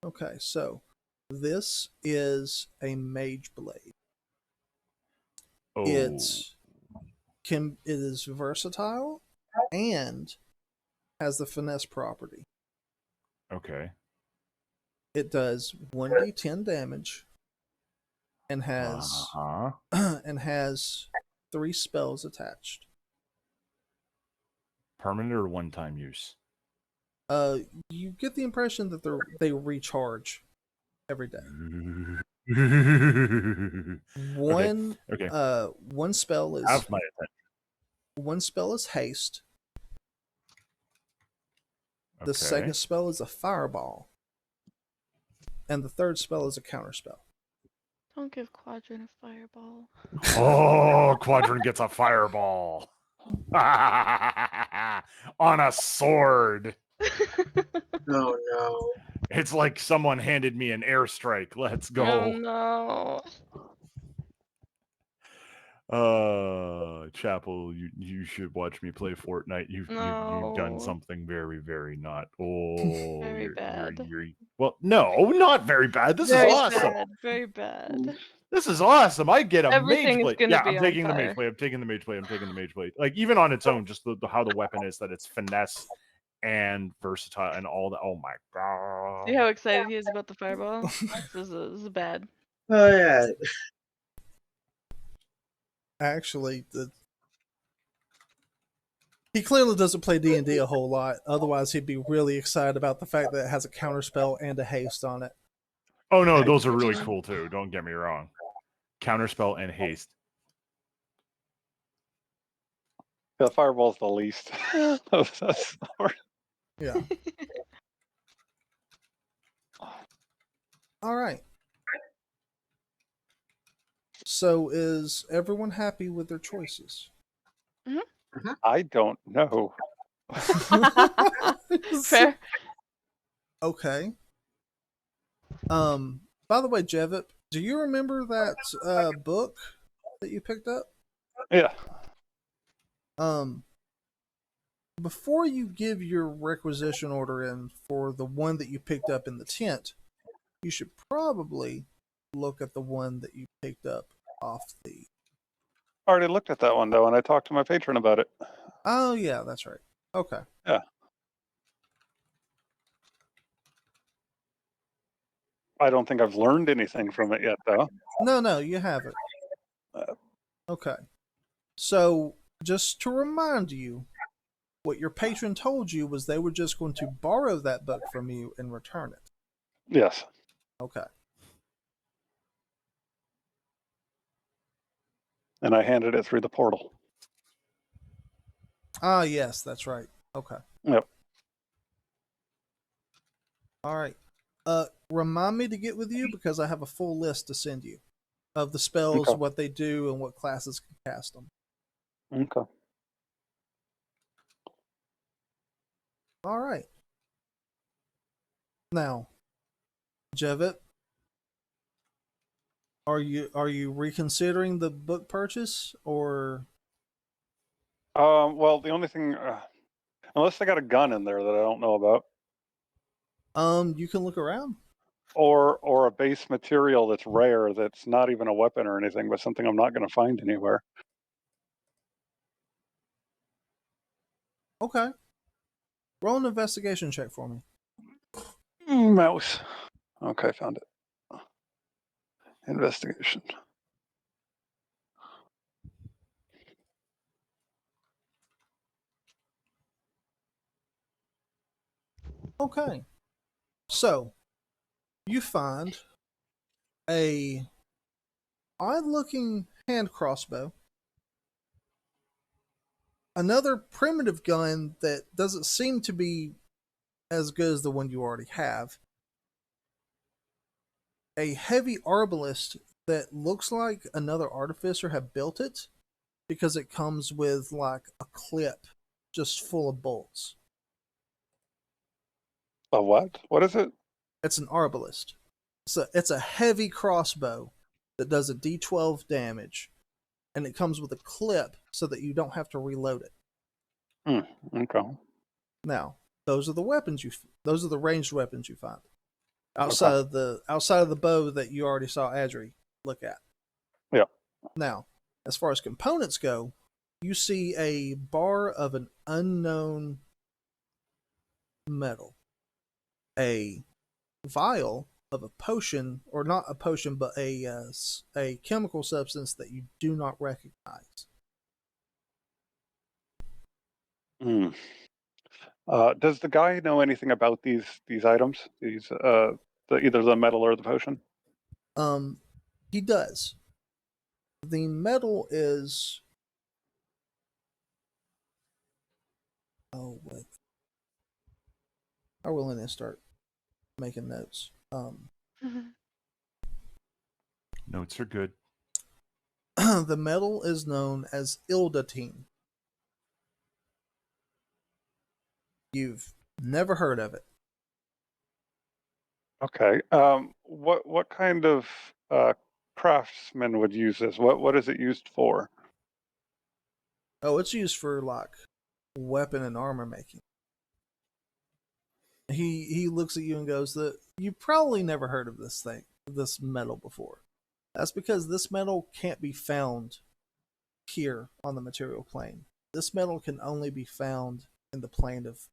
A: Okay, so this is a mage blade.
E: Oh.
A: It is versatile and has the finesse property.
E: Okay.
A: It does 1d10 damage and has and has 3 spells attached.
E: Permanent or one-time use?
A: You get the impression that they recharge every day. One spell is
E: Have my attention.
A: One spell is haste. The
E: Okay.
A: second spell is a fireball. And the third spell is a counterspell.
C: Don't give Quadrant a fireball.
E: Oh, Quadrant gets a fireball. On a sword.
F: Oh no.
E: It's like someone handed me an airstrike. Let's go.
C: Oh no.
E: Chapel, you should watch me play Fortnite. You've done
C: No.
E: something very, very not.
C: Very bad.
E: Well, no, not very bad. This
C: Very
E: is awesome.
C: bad. Very bad.
E: This is awesome. I get a
C: Everything
E: mage
C: is
E: blade.
C: gonna
E: Yeah,
C: be
E: I'm
C: on
E: taking the mage
C: fire.
E: blade. I'm taking the mage blade. Like even on its own, just how the weapon is, that it's finesse and versatile and all that. Oh my god.
C: See how excited he is about the fireball? This is bad.
F: Oh yeah.
A: Actually, he clearly doesn't play D&D a whole lot. Otherwise, he'd be really excited about the fact that it has a counterspell and a haste on it.
E: Oh no, those are really cool too. Don't get me wrong. Counterspell and haste.
B: The fireball's the least.
A: Yeah. All right. So is everyone happy with their choices?
B: I don't know.
C: Fair.
A: Okay. By the way, Jevip, do you remember that book that you picked up?
B: Yeah.
A: Before you give your requisition order in for the one that you picked up in the tent, you should probably look at the one that you picked up off the...
B: I already looked at that one though, and I talked to my patron about it.
A: Oh yeah, that's right. Okay.
B: Yeah. I don't think I've learned anything from it yet, though.
A: No, you haven't. Okay. So, just to remind you, what your patron told you was they were just going to borrow that book from you and return it.
B: Yes.
A: Okay.
B: And I handed it through the portal.
A: Ah, yes, that's right. Okay.
B: Yep.
A: All right. Remind me to get with you because I have a full list to send you. of the spells,
B: Okay.
A: what they do, and what classes can cast them.
B: Okay.
A: All right. Now, Jevit, are you reconsidering the book purchase, or
B: Well, the only thing, unless they got a gun in there that I don't know about,
A: you can look around.
B: or a base material that's rare, that's not even a weapon or anything, but something I'm not going to find anywhere.
A: Okay. Roll an investigation check for me.
B: Mouse. Okay, found it. Investigation.
A: Okay. So, you find a odd-looking hand crossbow, another primitive gun that doesn't seem to be as good as the one you already have, a heavy arbalist that looks like another artificer had built it because it comes with like a clip just full of bolts.
B: A what? What is it?
A: It's an arbalist. It's a heavy crossbow that does a d12 damage, and it comes with a clip so that you don't have to reload it.
B: Okay.
A: Now, those are the weapons those are the ranged weapons you find
B: Okay.
A: outside of the bow that you already saw Adri look at.
B: Yeah.
A: Now, as far as components go, you see a bar of an unknown metal, a vial of a potion, or not a potion, but a chemical substance that you do not recognize.
B: Hmm. Does the guy know anything about these items? Either the metal or the potion?
A: He does. The metal is. Oh wait. I will then start making notes.
E: Notes are good.
A: The metal is known as ildatine. You've never heard of it.
B: Okay. What kind of craftsman would use this? What is it used for?
A: Oh, it's used for like weapon and armor making. He looks at you and goes, "That you probably never heard of this metal before. That's because this metal can't be found here on the material plane. This metal can only be found in the plane of."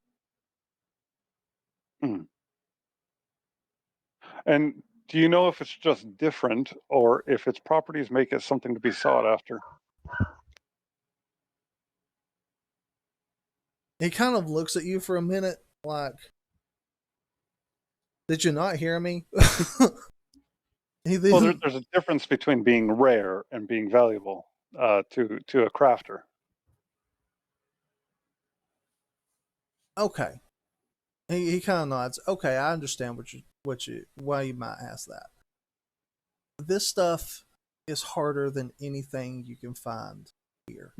B: And do you know if it's just different or if its properties make it something to be sought after?
A: He kind of looks at you for a minute, like, "Did you not hear me?" He
B: Well,
A: then,
B: there's a difference between being rare and being valuable to a crafter.
A: okay. He kind of nods. Okay, I understand why you might ask that. This stuff is harder than anything you can find here.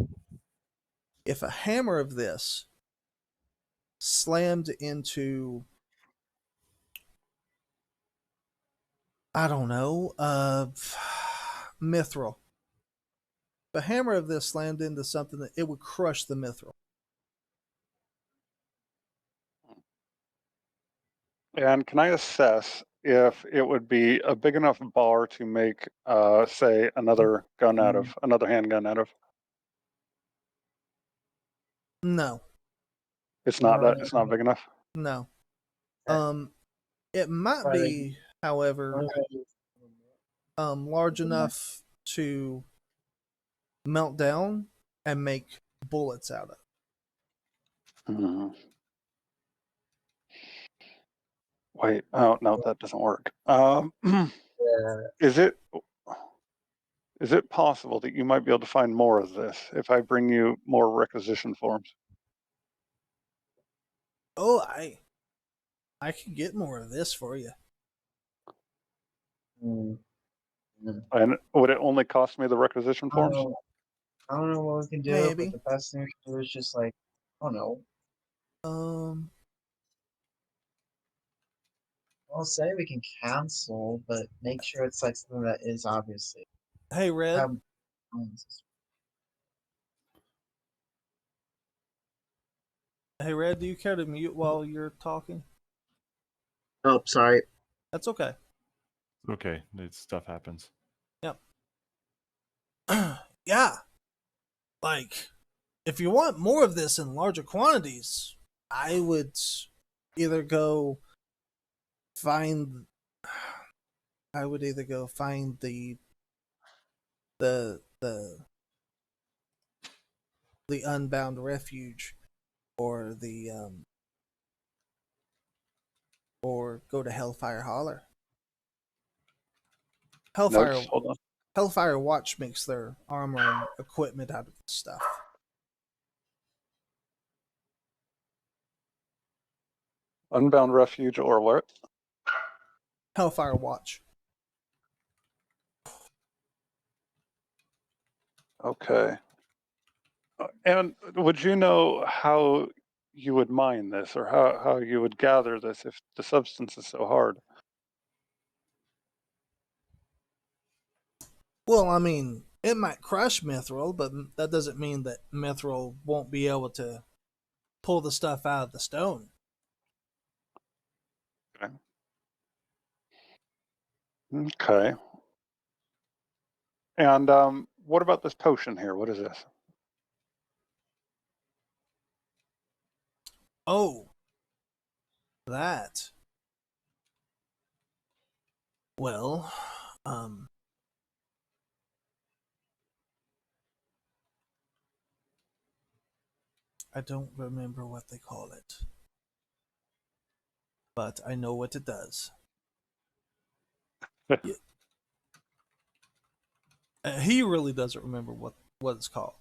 A: If a hammer of this slammed into, I don't know, mithril. If a hammer of this slammed into something, that it would crush the mithril.
B: And can I assess if it would be a big enough bar to make, say, another gun out of, another handgun out of?
A: No,
B: It's not that. It's not big enough.
A: no. It might be, however, large enough to melt down and make bullets out of.
B: Hmm. Wait. Oh no, that doesn't work. Is it possible that you might be able to find more of this if I bring you more requisition forms?
A: Oh, I can get more of this for you.
B: And would it only cost me the requisition
F: I don't
B: forms?
F: know. I don't know what we can do,
A: Maybe.
F: but the best thing we can do is just like, I don't know. I'll say we can cancel, but make sure it's like something that is obviously.
A: Hey, Red. Hey, Red, do you care to mute while you're talking?
F: Oh, sorry.
A: That's okay.
E: Okay, stuff happens.
A: Yep. Yeah. Like, if you want more of this in larger quantities, I would either go find. I would either go find the Unbound Refuge, or or go to Hellfire Holler.
B: Notes, hold on.
A: Hellfire Watch makes their armor and equipment out of this stuff.
B: Unbound Refuge or what?
A: Hellfire Watch.
B: Okay. And would you know how you would mine this, or how you would gather this if the substance is so hard?
A: Well, I mean, it might crush Mithril, but that doesn't mean that Mithril won't be able to pull the stuff out of the stone.
B: Okay. And what about this potion here? What is this?
A: Oh, that. Well, I don't remember what they call it, but I know what it does. Yeah. He really doesn't remember what it's called.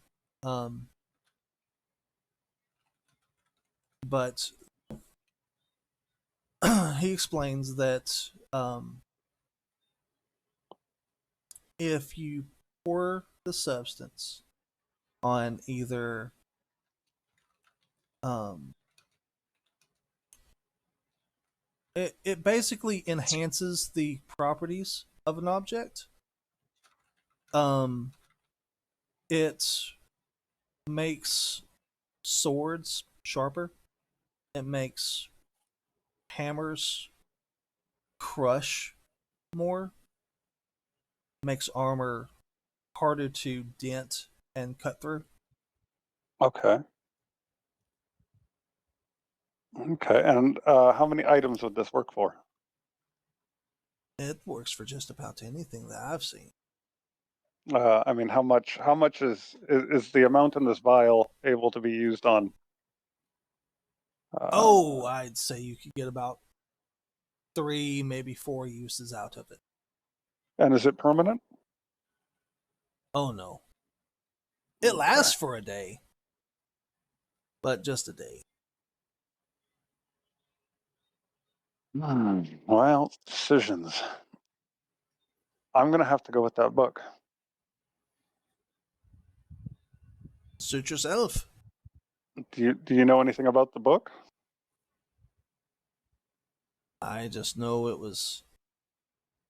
A: But he explains that if you pour the substance on either it basically enhances the properties of an object. It makes swords sharper. It makes hammers crush more. Makes armor harder to dent and cut through.
B: Okay. Okay, and how many items would this work for?
A: It works for just about anything that I've seen.
B: I mean, how much is the amount in this vial able to be used on?
A: I'd say you could get about 3, maybe 4 uses out of it.
B: And is it permanent?
A: Oh no. It lasts for a day. But just a day.
B: Well, decisions. I'm going to have to go with that book.
A: Suit yourself.
B: Do you know anything about the book?
A: I just know it was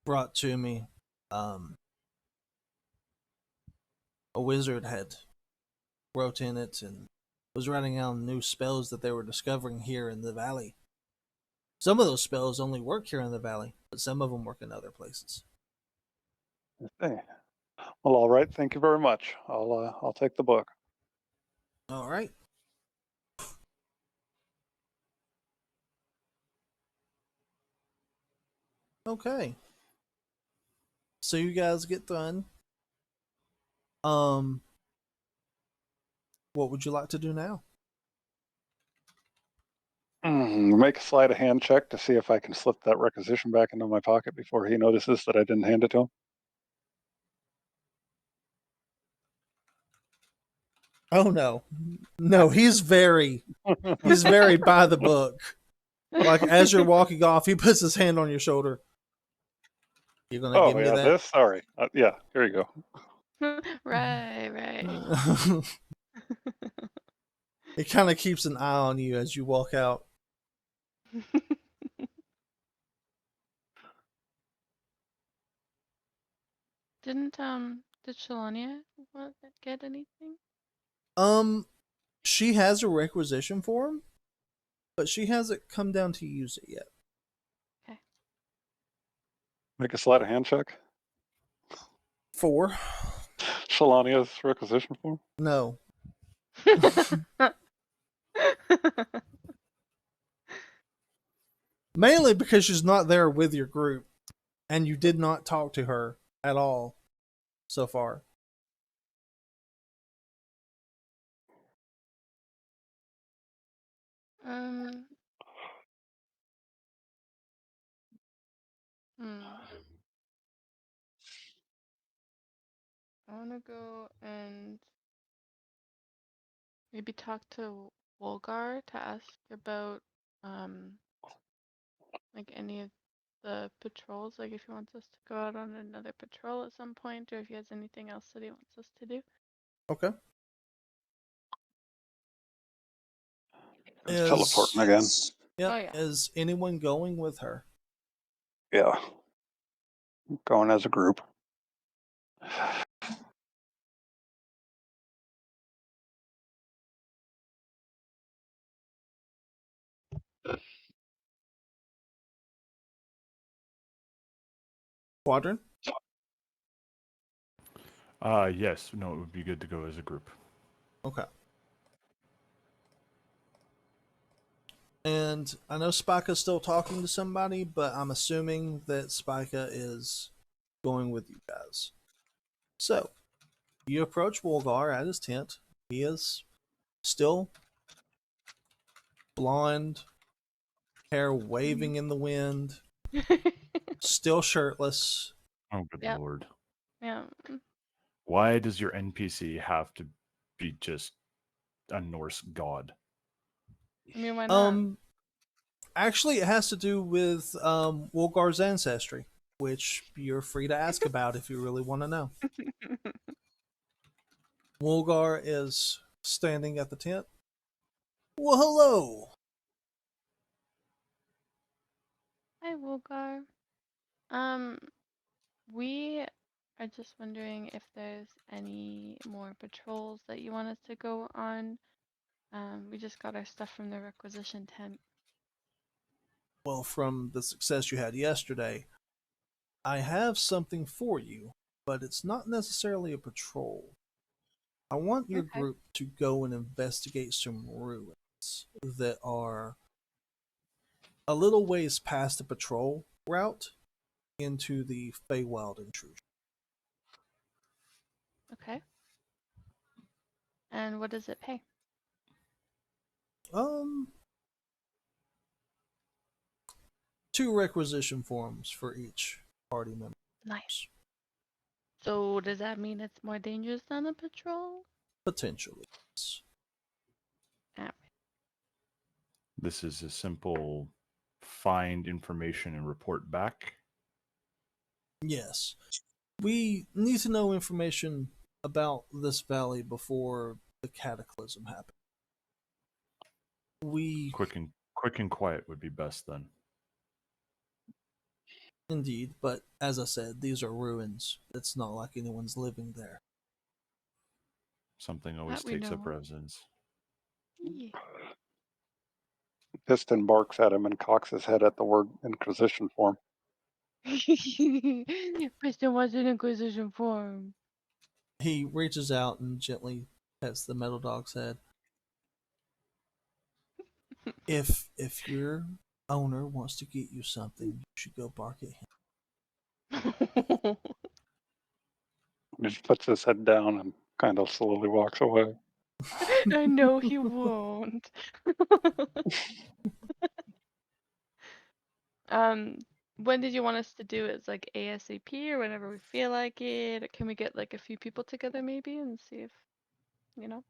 A: brought to me. A wizard had wrote in it and was writing down new spells that they were discovering here in the valley. Some of those spells only work here in the valley, but some of them work in other places.
B: Okay. Well, all right. Thank you very much. I'll take the book.
A: All right. Okay. So you guys get done. What would you like to do now?
B: Make a sleight of hand check to see if I can slip that requisition back into my pocket before he notices that I didn't hand it to him.
A: Oh no, he's very by the book. Like as you're walking off, he puts his hand on your shoulder. You're gonna
B: Oh
A: give me
B: yeah,
A: that?
B: this. Sorry. Yeah, here you go.
C: right.
A: It kind of keeps an eye on you as you walk out.
C: Did Shalania get anything?
A: She has a requisition form, but she hasn't come down to use it yet.
C: Okay.
B: Make a sleight of hand check.
A: 4.
B: Shalania's requisition form.
A: No. Mainly because she's not there with your group, and you did not talk to her at all so far.
C: um. I wanna go and maybe talk to Wolgar to ask about like any of the patrols, like if he wants us to go out on another patrol at some point, or if he has anything else that he wants us to do.
A: Okay.
B: It's teleporting again.
A: Yeah.
C: Oh, yeah.
A: Is anyone going with her?
B: Yeah. Going as a group.
A: Quadrant?
E: Yes. No, it would be good to go as a group.
A: Okay. And I know Spika still talking to somebody, but I'm assuming that Spika is going with you guys. So, you approach Wolgar at his tent. He is still blonde, hair waving in the wind, still shirtless.
E: Oh, good
C: Yep.
E: lord.
C: Yeah.
E: Why does your NPC have to be just a Norse god?
C: I mean, why not?
A: Actually, it has to do with Wolgar's ancestry, which you're free to ask about if you really want to know. Wolgar is standing at the tent. Well, hello.
C: Hi, Wolgar. We are just wondering if there's any more patrols that you want us to go on. We just got our stuff from the requisition tent.
A: Well, from the success you had yesterday, I have something for you, but it's not necessarily a patrol. I want your
C: Okay.
A: group to go and investigate some ruins that are a little ways past the patrol route into the Feywild Intrusion.
C: Okay. And what does it pay?
A: Um, 2 requisition forms for each party member.
C: Nice. So does that mean it's more dangerous than a patrol?
A: Potentially.
C: Alright.
E: This is a simple find information and report back.
A: Yes. We need to know information about this valley before the cataclysm happened.
E: Quick and quiet would be best then.
A: Indeed, but as I said, these are ruins. It's not like anyone's living there.
E: Something always
C: That we
E: takes up
C: know.
E: residence.
C: Yeah.
B: Piston barks at him and cocks his head at the word Inquisition form.
C: Preston was in Inquisition form.
A: He reaches out and gently pets the metal dog's head. If your owner wants to get you something, you should go bark at him.
B: He just puts his head down and kind of slowly walks away.
C: I know he won't. When did you want us to do it? It's like ASAP or whenever we feel like it? Or can we get like a few people together maybe and see if, you know?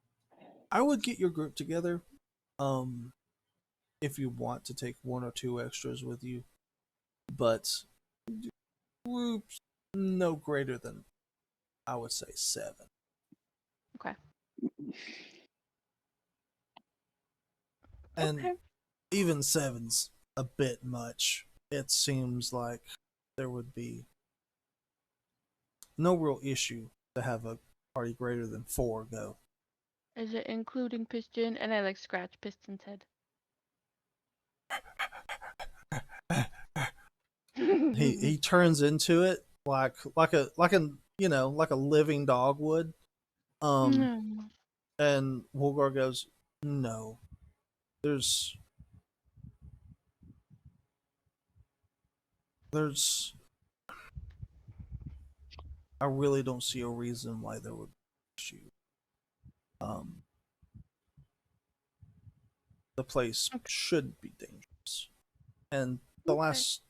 A: I would get your group together. If you want to take 1 or 2 extras with you, but groups no greater than, I would say, 7.
C: Okay.
A: And
C: Okay.
A: even 7's a bit much. It seems like there would be no real issue to have a party greater than 4 go.
C: Is it including Piston? And I like scratch Piston's head.
A: He turns into it like a living dog would.
C: Mm.
A: And Wolgar goes, "No, there's I really don't see a reason why there would be an issue. The place should be dangerous, and the last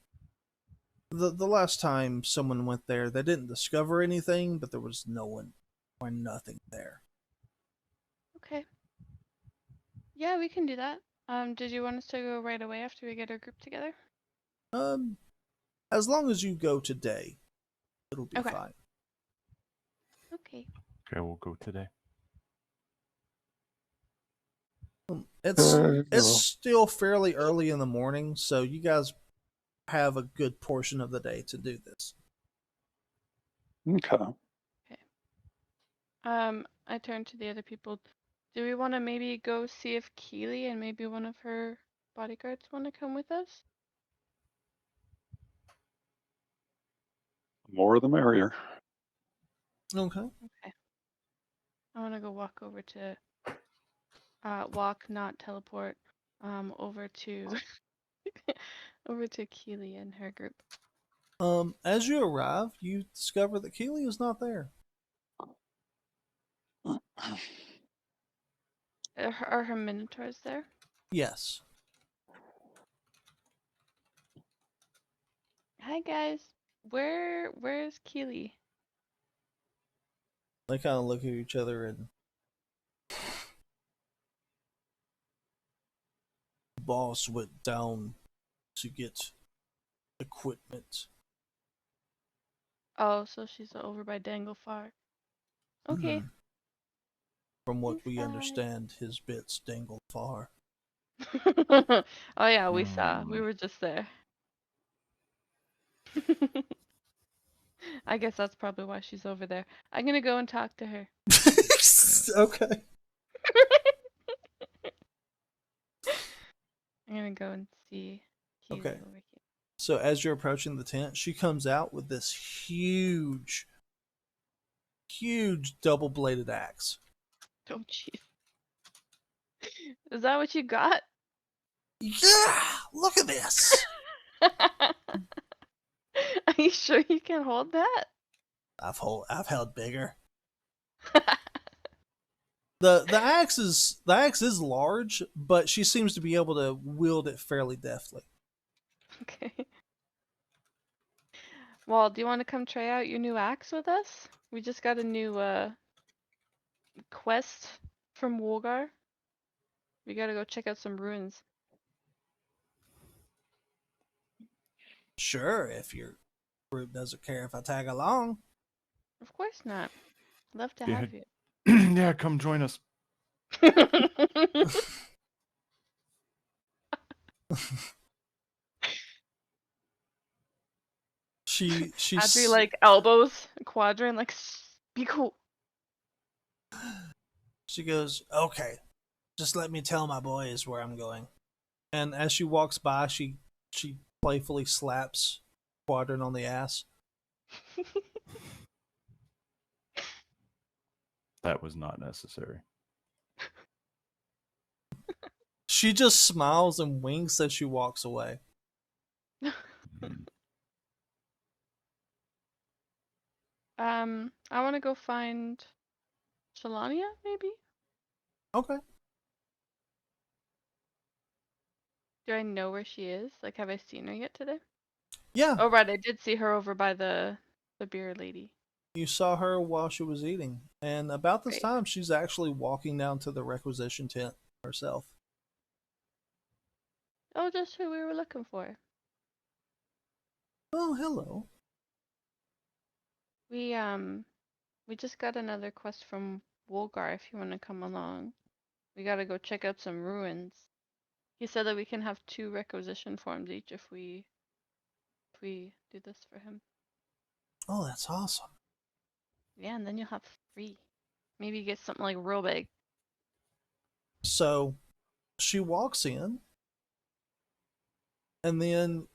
A: time someone went there, they didn't discover anything, but there was no one or nothing there."
C: Okay. Yeah, we can do that. Did you want us to go right away after we get our group together?
A: As long as you go today, it'll be
C: Okay.
A: fine.
C: Okay.
E: Okay, we'll go today.
A: It's still fairly early in the morning, so you guys have a good portion of the day to do this.
B: Okay.
C: I turned to the other people. Do we want to maybe go see if Keely and maybe one of her bodyguards want to come with us?
B: More the merrier.
A: Okay.
C: Okay. I want to go walk over to, walk, not teleport, over to, over to Keely and her group.
A: As you arrive, you discover that Keely is not there.
C: Are her minotaurs there?
A: Yes.
C: Hi guys. Where's Keely?
A: They kind of look at each other, and the boss went down to get equipment.
C: Oh, so she's over by Danglefar. Okay.
A: Mhm. From what
C: Thanks,
A: we
C: guys.
A: understand, his bits dangle far.
C: Oh yeah, we saw. We were just there. I guess that's probably why she's over there. I'm gonna go and talk to her.
A: Okay.
C: I'm gonna go and see Keely
A: Okay.
C: over here.
A: So as you're approaching the tent, she comes out with this huge double-bladed axe.
C: Oh jeez. Is that what you got?
A: Yeah, look at this.
C: Are you sure you can hold that?
A: I've held bigger. The axe is large, but she seems to be able to wield it fairly deftly.
C: Okay. Well, do you want to come try out your new axe with us? We just got a new quest from Wolgar. We gotta go check out some ruins.
A: Sure, if your group doesn't care if I tag along.
C: Of course not. Love to
E: Yeah.
C: have you.
E: Yeah, come join us.
A: She's
C: I'd be like elbows, quadrant, like be cool.
A: She goes, "Okay, just let me tell my boys where I'm going." And as she walks by, she playfully slaps Quadrant on the ass.
E: That was not necessary.
A: She just smiles and winks as she walks away.
C: I want to go find Shalania, maybe?
A: Okay.
C: Do I know where she is? Like, have I seen her yet today?
A: Yeah,
C: Oh, right, I did see her over by the beer lady.
A: you saw her while she was eating. And about this
C: Great.
A: time, she's actually walking down to the requisition tent herself.
C: Oh, just who we were looking for.
A: Oh, hello.
C: We just got another quest from Wolgar if you want to come along. We gotta go check out some ruins. He said that we can have 2 requisition forms each if we do this for him.
A: Oh, that's awesome.
C: Yeah, and then you'll have 3. Maybe get something like real big.
A: So she walks in, and then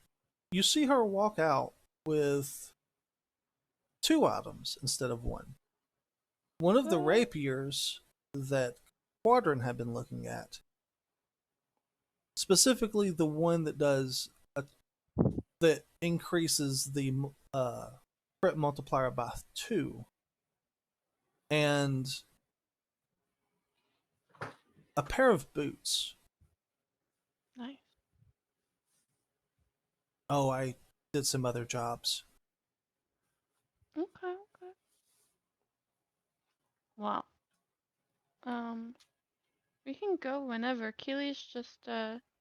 A: you see her walk out with 2 items instead of 1. One of the
C: What?
A: rapiers that Quadrant had been looking at, specifically the one that that increases the crit multiplier by 2, and a pair of boots.
C: Nice.
A: Oh, I did some other jobs.
C: Okay. Wow. We can go whenever. Keely's just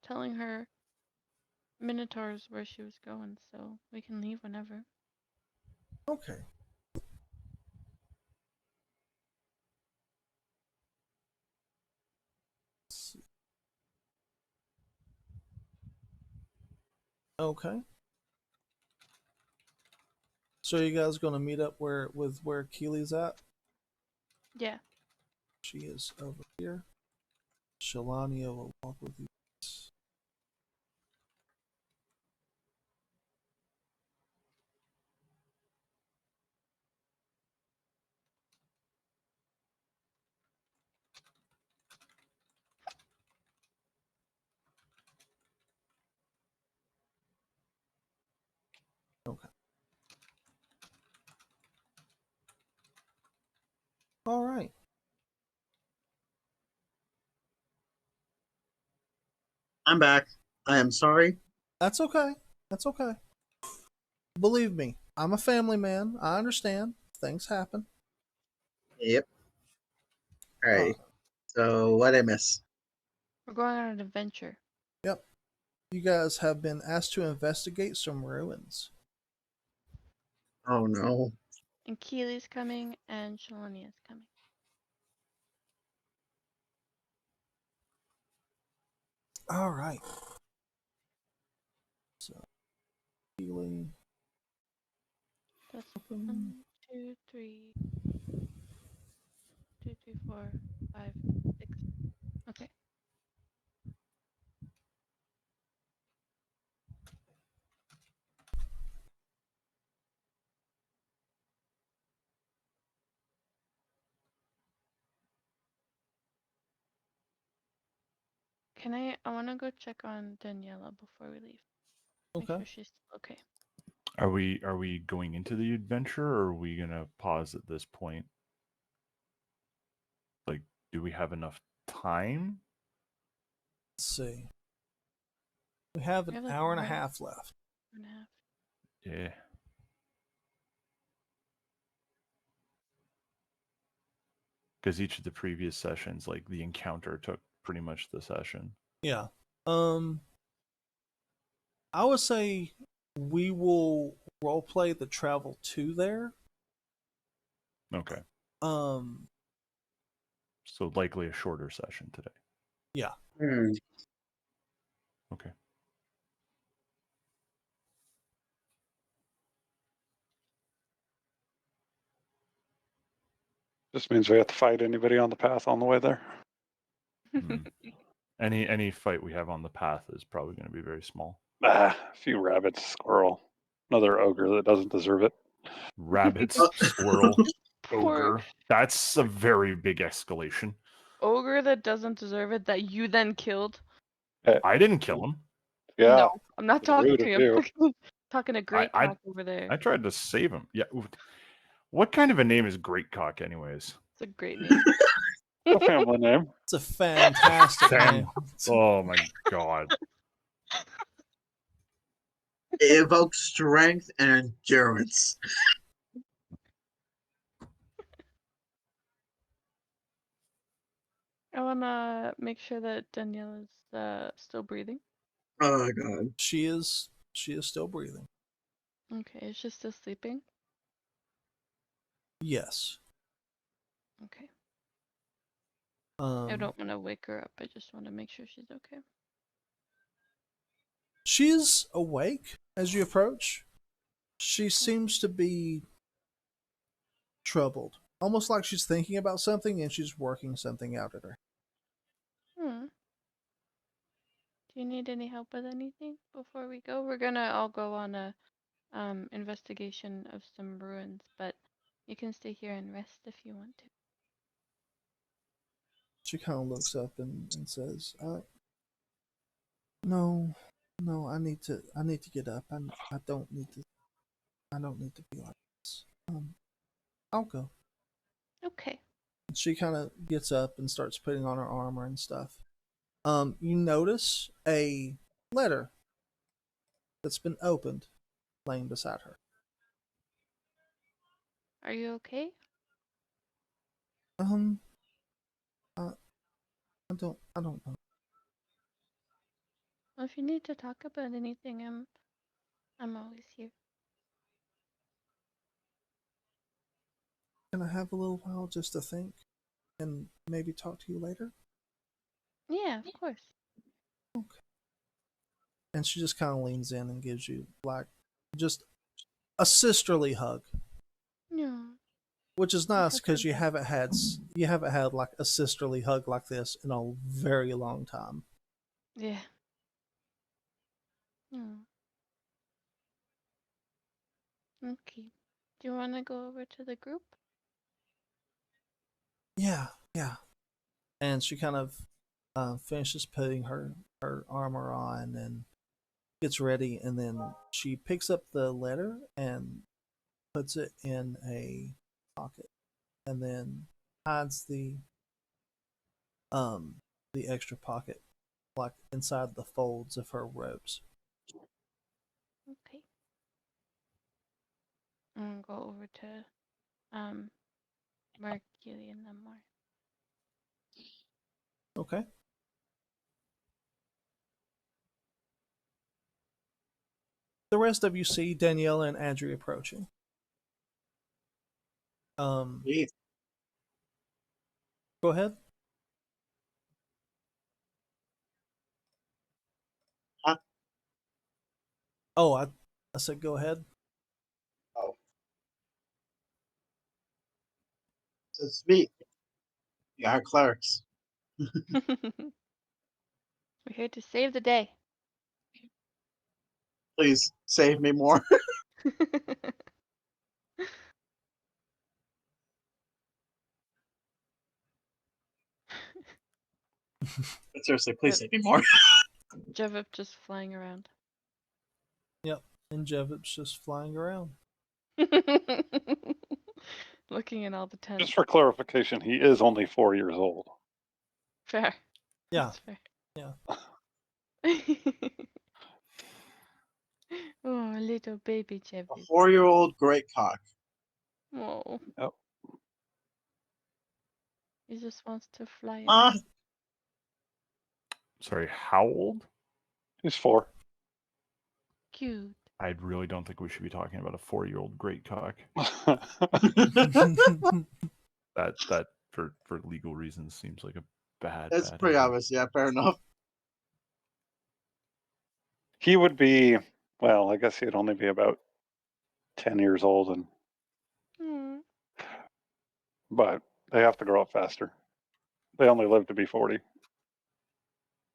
C: telling her Minotaurs where she was going, so we can leave whenever.
A: Okay. Let's see. Okay. So you guys gonna meet up where Keely's at?
C: Yeah.
A: She is over here. Shalania will walk with you. Okay. All right.
F: I'm back. I am sorry.
A: That's okay. That's okay. Believe me, I'm a family man. I understand. Things happen.
F: Yep. Alright. So what I miss?
C: We're going on an adventure.
A: Yep. You guys have been asked to investigate some ruins.
F: Oh no.
C: And Keely's coming and Shalania's coming.
A: All right. So, Keely.
C: That's 1, 2, 3, 2, 3, 4, 5, 6. Okay. I wanna go check on Daniela before we leave. Make
A: Okay.
C: sure she's still okay.
E: Are we going into the adventure, or are we gonna pause at this point? Like, do we have enough time?
A: Let's see. We have
C: We
A: an
C: have like
A: hour and a
C: one
A: half left.
C: and a half.
E: Yeah. Because each of the previous sessions, like the encounter took pretty much the session.
A: Yeah. I would say we will roleplay the travel to there.
E: Okay.
A: Um,
E: So likely a shorter session today.
A: yeah.
F: Hmm.
E: Okay.
B: Just means we have to fight anybody on the path on the way there.
E: Hmm. Any fight we have on the path is probably going to be very small.
B: A few rabbits, squirrel, another ogre that doesn't deserve it.
E: Rabbits, squirrel,
C: Poor
E: ogre. That's a very big escalation.
C: ogre that doesn't deserve it that you then killed.
E: I didn't kill him.
B: Yeah,
C: No, I'm not
B: it's
C: talking
B: rude
C: to
B: of
C: you.
B: you.
C: I'm talking to Great
E: I-
C: Cock over there.
E: I tried to save him. Yeah. What kind of a name is Great Cock, anyways?
C: It's a great name.
B: A family name.
A: It's a fantastic
E: Fan-
A: name.
E: Oh my god.
F: It evokes strength and endurance.
C: I wanna make sure that Danielle is still breathing.
F: Oh god.
A: She is still breathing.
C: Okay, is she still sleeping?
A: Yes.
C: Okay. I
A: Um,
C: don't want to wake her up. I just want to make sure she's okay.
A: she's awake as you approach. She seems to be troubled, almost like she's thinking about something and she's working something out at her.
C: Hmm. Do you need any help with anything before we go? We're gonna all go on a investigation of some ruins, but you can stay here and rest if you want to.
A: She kind of looks up and says, "No, no, I need to get up. I don't need to, I don't need to be like this. I'll go."
C: Okay.
A: She kind of gets up and starts putting on her armor and stuff. You notice a letter that's been opened laying beside her.
C: Are you okay?
A: Um, I, I don't know.
C: Well, if you need to talk about anything, I'm always here.
A: Can I have a little while just to think and maybe talk to you later?
C: Yeah, of course.
A: Okay. And she just kind of leans in and gives you like just a sisterly hug,
C: No.
A: which is
C: I
A: nice
C: hope
A: because
C: you're
A: you haven't had like a sisterly hug like this in a very long time.
C: Yeah. No. Okay. Do you want to go over to the group?
A: Yeah, yeah. And she kind of finishes putting her armor on and gets ready, and then she picks up the letter and puts it in a pocket, and then hides um the extra pocket like inside the folds of her robes.
C: Okay. I'm gonna go over to um Mercury and them more.
A: Okay. The rest of you see Daniela and Andrew approaching.
F: Jeez.
A: Go ahead.
F: Huh?
A: Oh, I said go ahead.
F: Oh, it's me. Yeah, our clerics.
C: We're here to save the day.
F: Please save me more. But seriously, please save me more.
C: Jevip just flying around.
A: Yep. And Jevip's just flying around.
C: Looking in all the tents.
B: Just for clarification, he is only 4 years old.
C: Fair.
A: Yeah.
C: That's fair.
A: Yeah.
C: Oh, little baby
F: A
C: Jevip.
F: 4-year-old great cock.
C: Oh,
B: Yep.
C: he just wants to fly
F: Huh?
C: around.
E: Sorry, how old?
B: He's 4.
C: Cute.
E: I really don't think we should be talking about a 4-year-old great cock. That for legal reasons seems like a bad.
F: It's
E: bad
F: pretty
E: idea.
F: obvious. Yeah, fair enough.
B: He would be, well, I guess he'd only be about 10 years old,
C: Hmm.
B: but they have to grow up faster. They only live to be 40.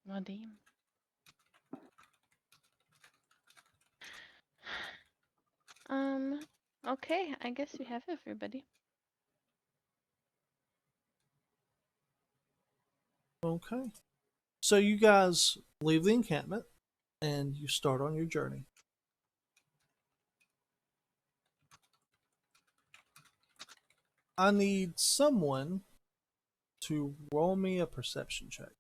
C: Nadim. Okay, I guess we have everybody.
A: Okay. So you guys leave the encampment and you start on your journey. I need someone to roll me a perception check.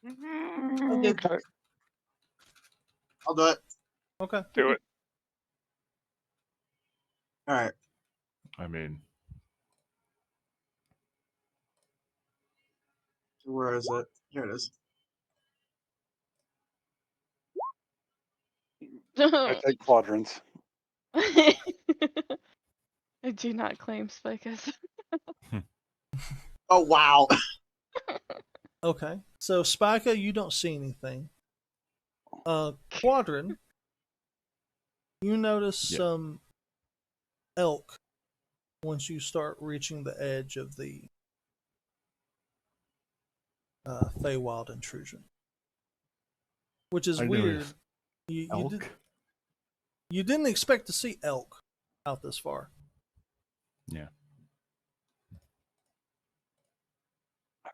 B: Okay.
F: I'll do it.
A: Okay.
B: Do it.
F: All right.
E: I mean,
F: Where is it? Here it is.
B: I take quadrants.
C: I do not claim Spikus.
F: Oh wow.
A: Okay. So Spica, you don't see anything. Quadrin, you notice
E: Yeah.
A: some elk once you start reaching the edge of the Feywild Intrusion, which is
E: I
A: weird.
E: noticed
A: You
E: elk.
A: you didn't expect to see elk out this far.
E: Yeah.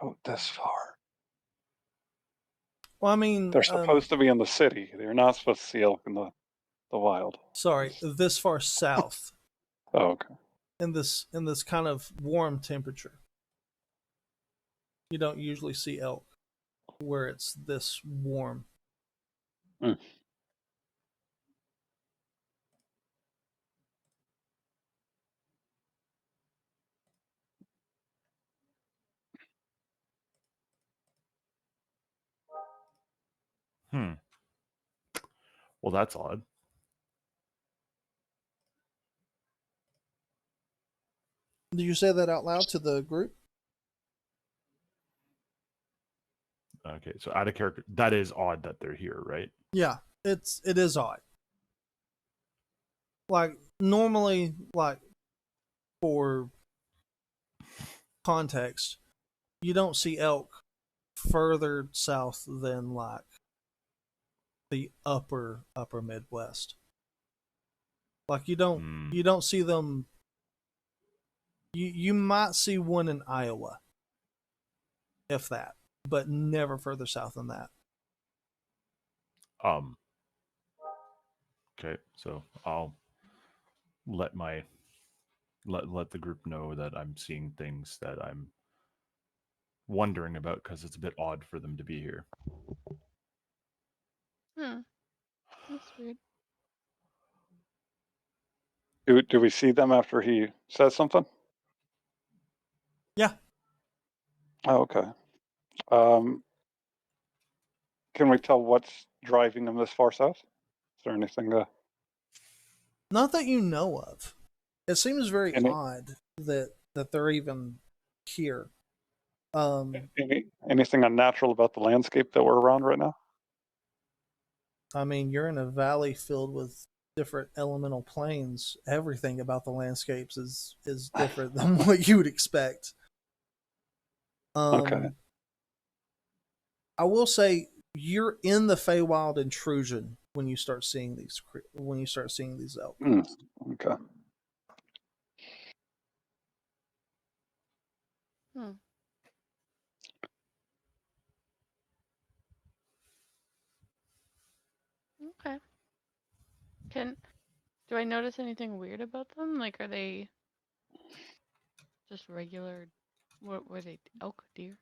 B: Out this far.
A: Well, I mean,
B: They're supposed to be in the city. They're not supposed to see elk in the wild.
A: sorry, this far south
B: Oh, okay.
A: in this kind of warm temperature. You don't usually see elk where it's this warm.
B: Mm.
E: Well, that's odd.
A: Did you say that out loud to the group?
E: Okay, so out of character. That is odd that they're here, right?
A: Yeah, it is odd. Like normally, like for context, you don't see elk further south than like the upper Midwest. Like you don't see them. You might see one in Iowa, if that, but never further south than that.
E: Okay, so I'll let let the group know that I'm seeing things that I'm wondering about because it's a bit odd for them to be here.
C: That's weird.
B: Do we see them after he says something?
A: Yeah.
B: Oh, okay. Can we tell what's driving them this far south? Is there anything
A: Not that you know of. It seems very
B: Any-
A: odd that they're even here.
B: anything unnatural about the landscape that we're around right now?
A: I mean, you're in a valley filled with different elemental planes. Everything about the landscapes is different than what you would expect.
B: Okay.
A: I will say you're in the Feywild Intrusion when you start seeing these elk.
B: Okay.
C: Okay. Do I notice anything weird about them? Like, are they just regular? What were they? Elk, deer?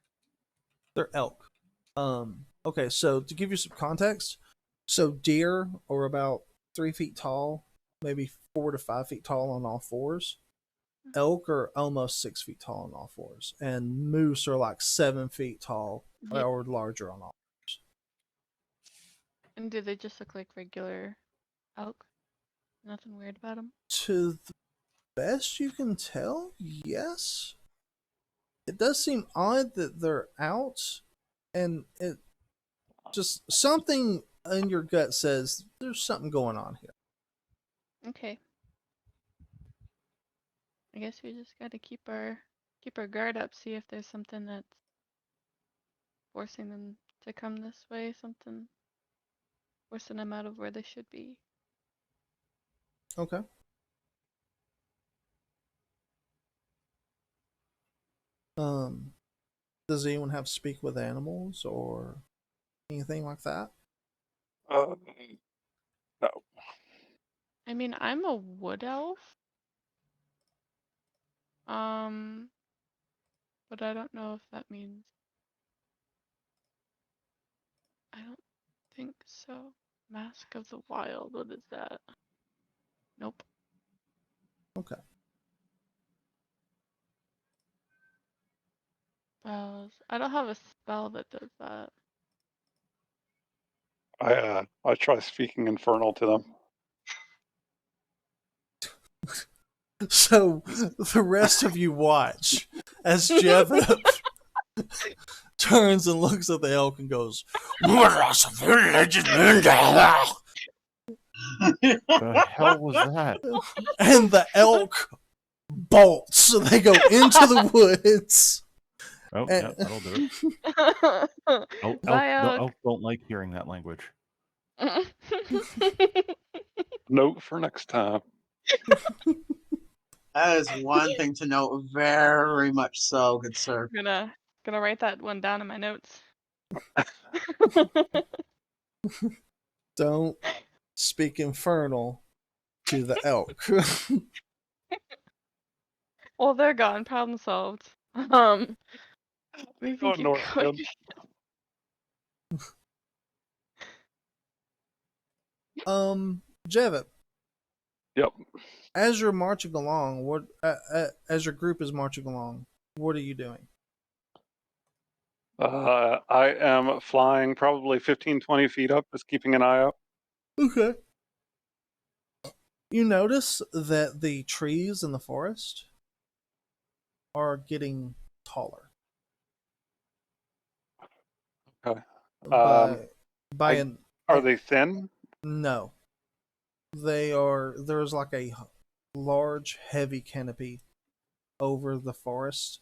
A: They're elk. Okay, so to give you some context, so deer are about 3 feet tall, maybe 4 to 5 feet tall on all fours. Elk are almost 6 feet tall on all fours, and moose are like 7 feet tall
C: Yeah.
A: or larger on all.
C: And do they just look like regular elk? Nothing weird about them?
A: To the best you can tell, yes. It does seem odd that they're out, and it just something in your gut says there's something going on here.
C: Okay. I guess we just gotta keep our guard up, see if there's something that's forcing them to come this way, something forcing them out of where they should be.
A: Okay. Does anyone have speak with animals or anything like that?
B: No.
C: I mean, I'm a wood elf. But I don't know if that means. I don't think so. Mask of the Wild, what is that? Nope.
A: Okay.
C: Spells. I don't have a spell that does that.
B: I try speaking infernal to them.
A: So the rest of you watch as Jevip turns and looks at the elk and goes,
E: The hell was that?
A: and the elk bolts. So they go into the woods.
E: Oh,
A: And-
E: yeah, that'll do it.
C: Bye, elk.
E: Elk don't like hearing that language.
B: Note for next time.
F: That is one thing to note. Very much so, good sir.
C: gonna write that one down in my notes.
A: Don't speak infernal to the elk.
C: Well, they're gone. Problem solved. We can
B: Going
C: keep
B: north
C: going.
B: again.
A: Jevip,
B: Yep.
A: as you're marching along, what as your group is marching along, what are you doing?
B: I am flying probably 15, 20 feet up, just keeping an eye out.
A: Okay. You notice that the trees in the forest are getting taller.
B: Okay.
A: By
B: I-
A: an
B: Are they thin?
A: no, they are. There's like a large, heavy canopy over the forest,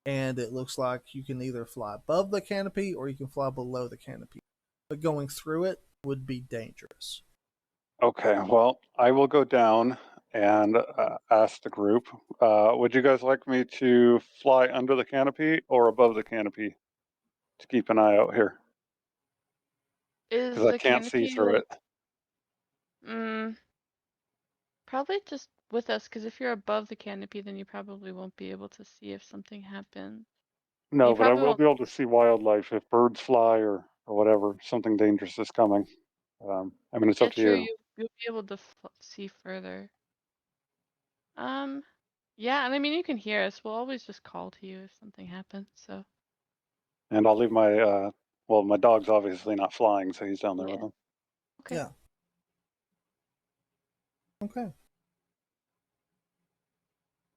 A: and it looks like you can either fly above the canopy or you can fly below the canopy. But going through it would be dangerous.
B: Okay, well, I will go down and ask the group, would you guys like me to fly under the canopy or above the canopy to keep an eye out here?
C: Is
B: Because I
C: the
B: can't see
C: canopy
B: through
C: like,
B: it.
C: probably just with us, because if you're above the canopy, then you probably won't be able to see if something happens.
B: No,
C: You
B: but I
C: probably
B: will
C: won't.
B: be able to see wildlife if birds fly or whatever, something dangerous is coming. I mean, it's
C: Yeah,
B: up to
C: true.
B: you.
C: You'll be able to see further. Yeah, and I mean you can hear us. We'll always just call to you if something happens. So
B: And I'll leave my, well, my dog's obviously not flying, so he's down there with
C: Yeah.
B: them.
C: okay.
A: Yeah. Okay.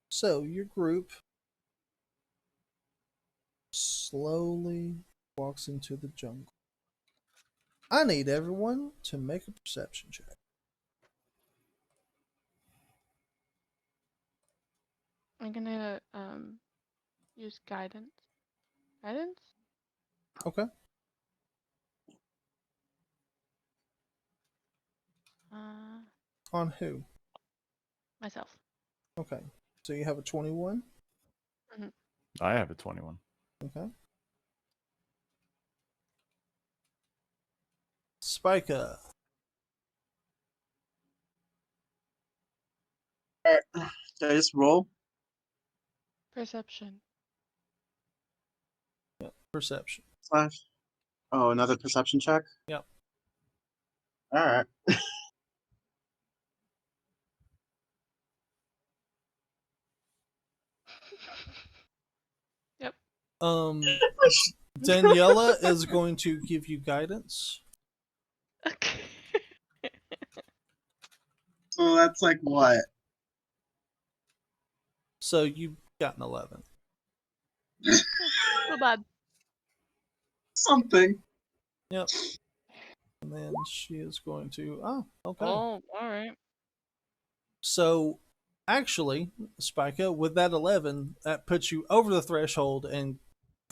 A: So your group slowly walks into the jungle. I need everyone to make a perception check.
C: I'm gonna use guidance. Guidance?
A: Okay. On who?
C: Myself.
A: Okay. So you have a 21.
E: I have a 21.
A: Okay. Spica.
F: Did I just roll?
C: Perception.
A: Perception.
F: Slash. Oh, another perception check?
A: Yep.
F: Alright.
C: Yep.
A: Daniela is going to give you guidance.
C: Okay.
F: So that's like what?
A: So you got an 11.
C: So bad.
F: Something.
A: Yep. And then she is going to. Oh, okay.
C: Oh, all right.
A: So actually, Spica, with that 11, that puts you over the threshold and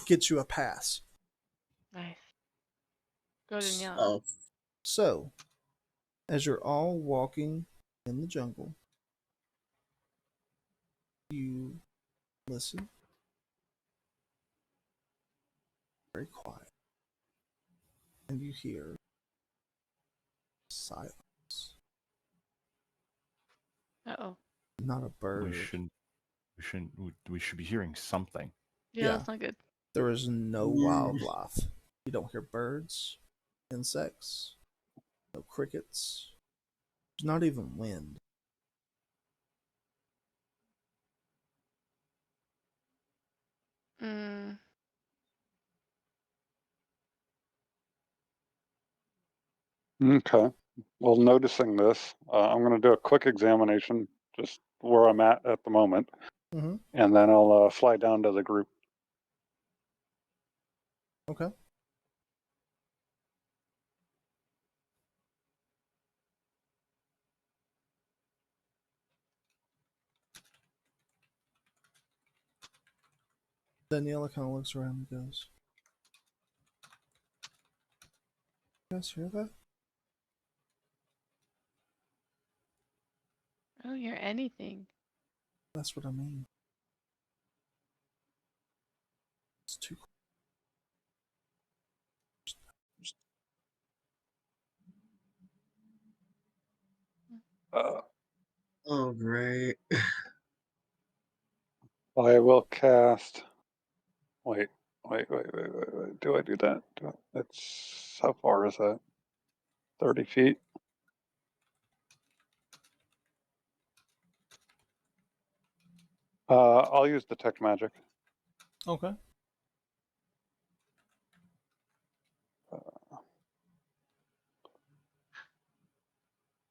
A: gets you a pass.
C: Nice. Go Danielle.
F: Oh.
A: So, as you're all walking in the jungle, you listen. Very quiet. And you hear silence.
C: Uh-oh.
A: Not a bird.
E: We should be hearing something.
C: Yeah,
A: Yeah.
C: that's not good.
A: There is no wildlife. You don't hear birds, insects, no crickets. There's not even wind.
C: Mm.
B: Okay. Well, noticing this, I'm going to do a quick examination, just where I'm at the moment,
A: Mm-hmm.
B: and then I'll fly down to the group.
A: Okay. Daniela kind of looks around and goes, "You guys hear that?
C: I don't hear anything.
A: That's what I mean. It's too
B: Uh,
F: Oh, great.
B: I will cast. Wait. Do I do that? It's how far is that? 30 feet. I'll use detect magic.
A: Okay.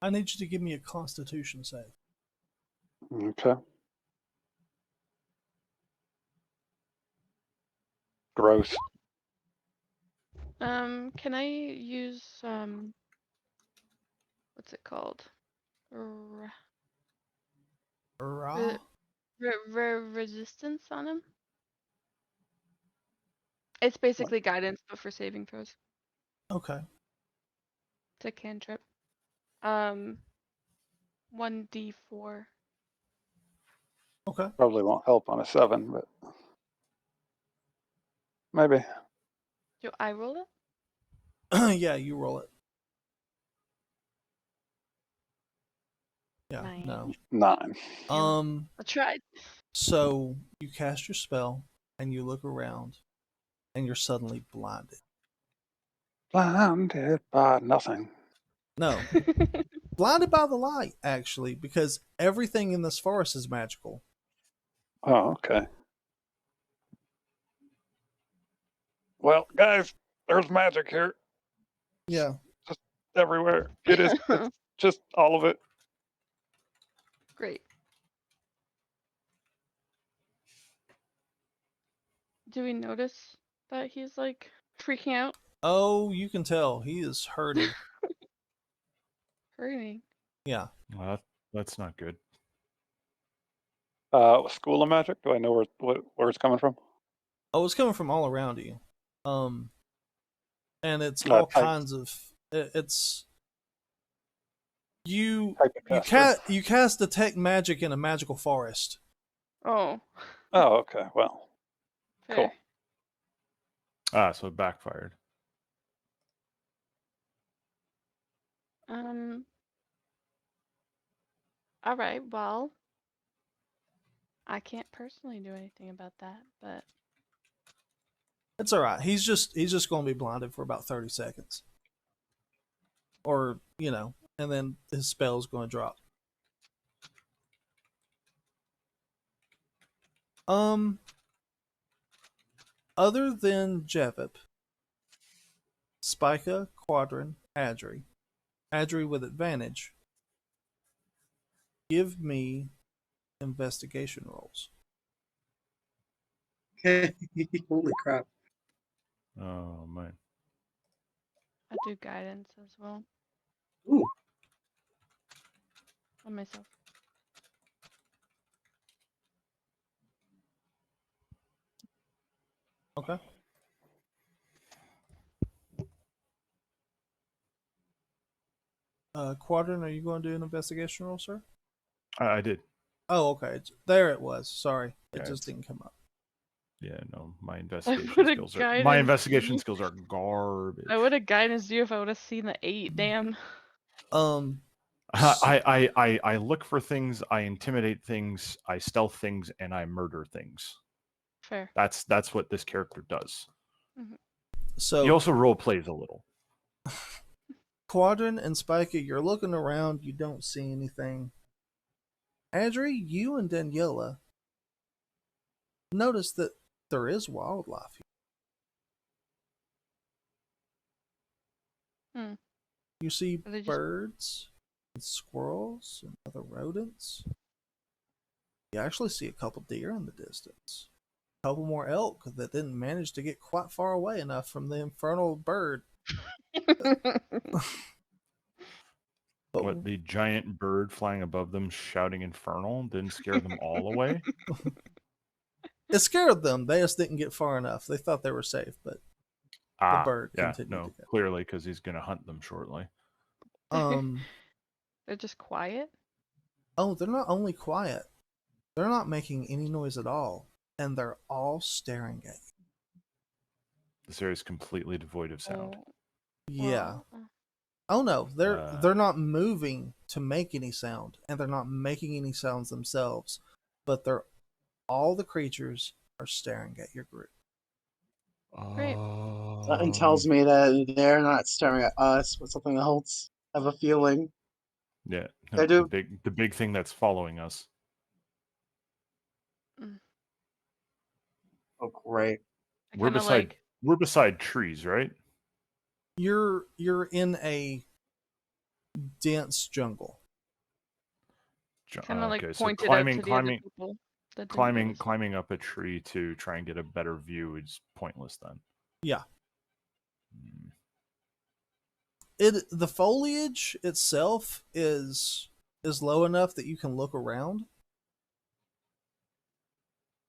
A: I need you to give me a Constitution save.
B: Okay. Gross.
C: Can I use what's it called? R-
A: Hurrah.
C: resistance on him? It's basically guidance, but for saving throws.
A: Okay.
C: It's a cantrip. 1d4.
A: Okay.
B: Probably won't help on a 7, but maybe.
C: Do I roll it?
A: Yeah, you roll it. Yeah.
C: 9.
A: No.
B: 9.
A: Um.
C: I tried.
A: So you cast your spell and you look around, and you're suddenly blinded.
B: Blinded by nothing.
A: No, blinded by the light, actually, because everything in this forest is magical.
B: Oh, okay. Well, guys, there's magic here
A: Yeah.
B: everywhere. It's just all of it.
C: Great. Do we notice that he's like freaking out?
A: Oh, you can tell he is hurting.
C: Hurting.
A: Yeah.
E: Well, that's not good.
B: School of magic. Do I know where it's coming from?
A: Oh, it's coming from all around you. And it's all
B: Type
A: kinds of. It's you.
B: type of caster.
A: You cast detect magic in a magical forest.
C: Oh,
B: Oh, okay. Well,
C: fair.
B: Cool.
E: So it backfired.
C: All right. Well, I can't personally do anything about that, but
A: It's all right. He's just going to be blinded for about 30 seconds, or and then his spell's going to drop. Other than Jevip, Spica, Quadrin, Adri with advantage, give me investigation rolls.
F: Holy crap.
E: Oh man.
C: I do guidance as well
F: Ooh.
C: on myself.
A: Okay. Quadrin, are you going to do an investigation roll, sir?
E: I did.
A: Oh, okay. There it was. Sorry, it
E: Yeah,
A: just
E: it's-
A: didn't come up.
E: Yeah, no, my
C: would
E: investigation
C: have
E: skills are
C: guidance.
E: garbage.
C: I would have guidance you if I would have seen the 8. Damn.
E: I look for things, I intimidate things, I stealth things, and I murder things.
C: Fair.
E: That's what this character does.
A: So
E: He also role plays a little.
A: Quadrin and Spica, you're looking around. You don't see anything. Adri, you and Daniela notice that there is wildlife here.
C: Hmm.
A: You see
C: Are they just
A: birds and squirrels and other rodents. You actually see a couple deer in the distance. A couple more elk that didn't manage to get quite far away enough from the infernal bird. But
E: What, the giant bird flying above them shouting infernal didn't scare them all away?
A: it scared them. They just didn't get far enough. They thought they were safe, but the bird
E: Yeah,
A: continued
E: no,
A: to go.
E: clearly because he's going to hunt them shortly.
C: They're just quiet.
A: Oh, they're not only quiet. They're not making any noise at all, and they're all staring at you.
E: This area is completely devoid of sound.
C: Oh,
A: Yeah.
C: well,
A: Oh no, they're not moving to make any sound, and they're not making any sounds themselves, but all the creatures are staring at your group.
C: Great.
F: Something tells me that they're not staring at us, but something else. I have a feeling.
E: Yeah,
F: I do.
E: the big thing that's following us.
F: Oh, great.
C: I
E: We're
C: kind of
E: beside
C: like.
E: we're beside trees, right?
A: You're in a dense jungle.
C: Kind of like
E: Okay, so
C: pointed out to the other people that didn't notice.
E: climbing up a tree to try and get a better view is pointless then.
A: Yeah.
E: Hmm.
A: The foliage itself is low enough that you can look around.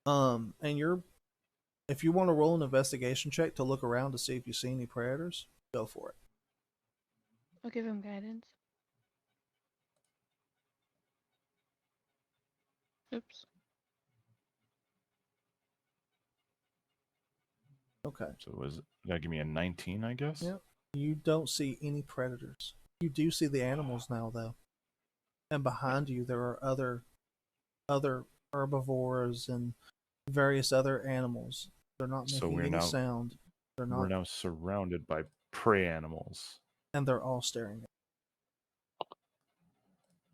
A: And if you want to roll an investigation check to look around to see if you see any predators, go for it.
C: I'll give him guidance. Oops.
A: Okay.
E: So that give me a 19, I guess?
A: Yeah. You don't see any predators. You do see the animals now, though. And behind you, there are other herbivores and various other animals. They're not
E: So
A: making any sound. They're
E: We're
A: not,
E: now surrounded by prey animals.
A: and they're all staring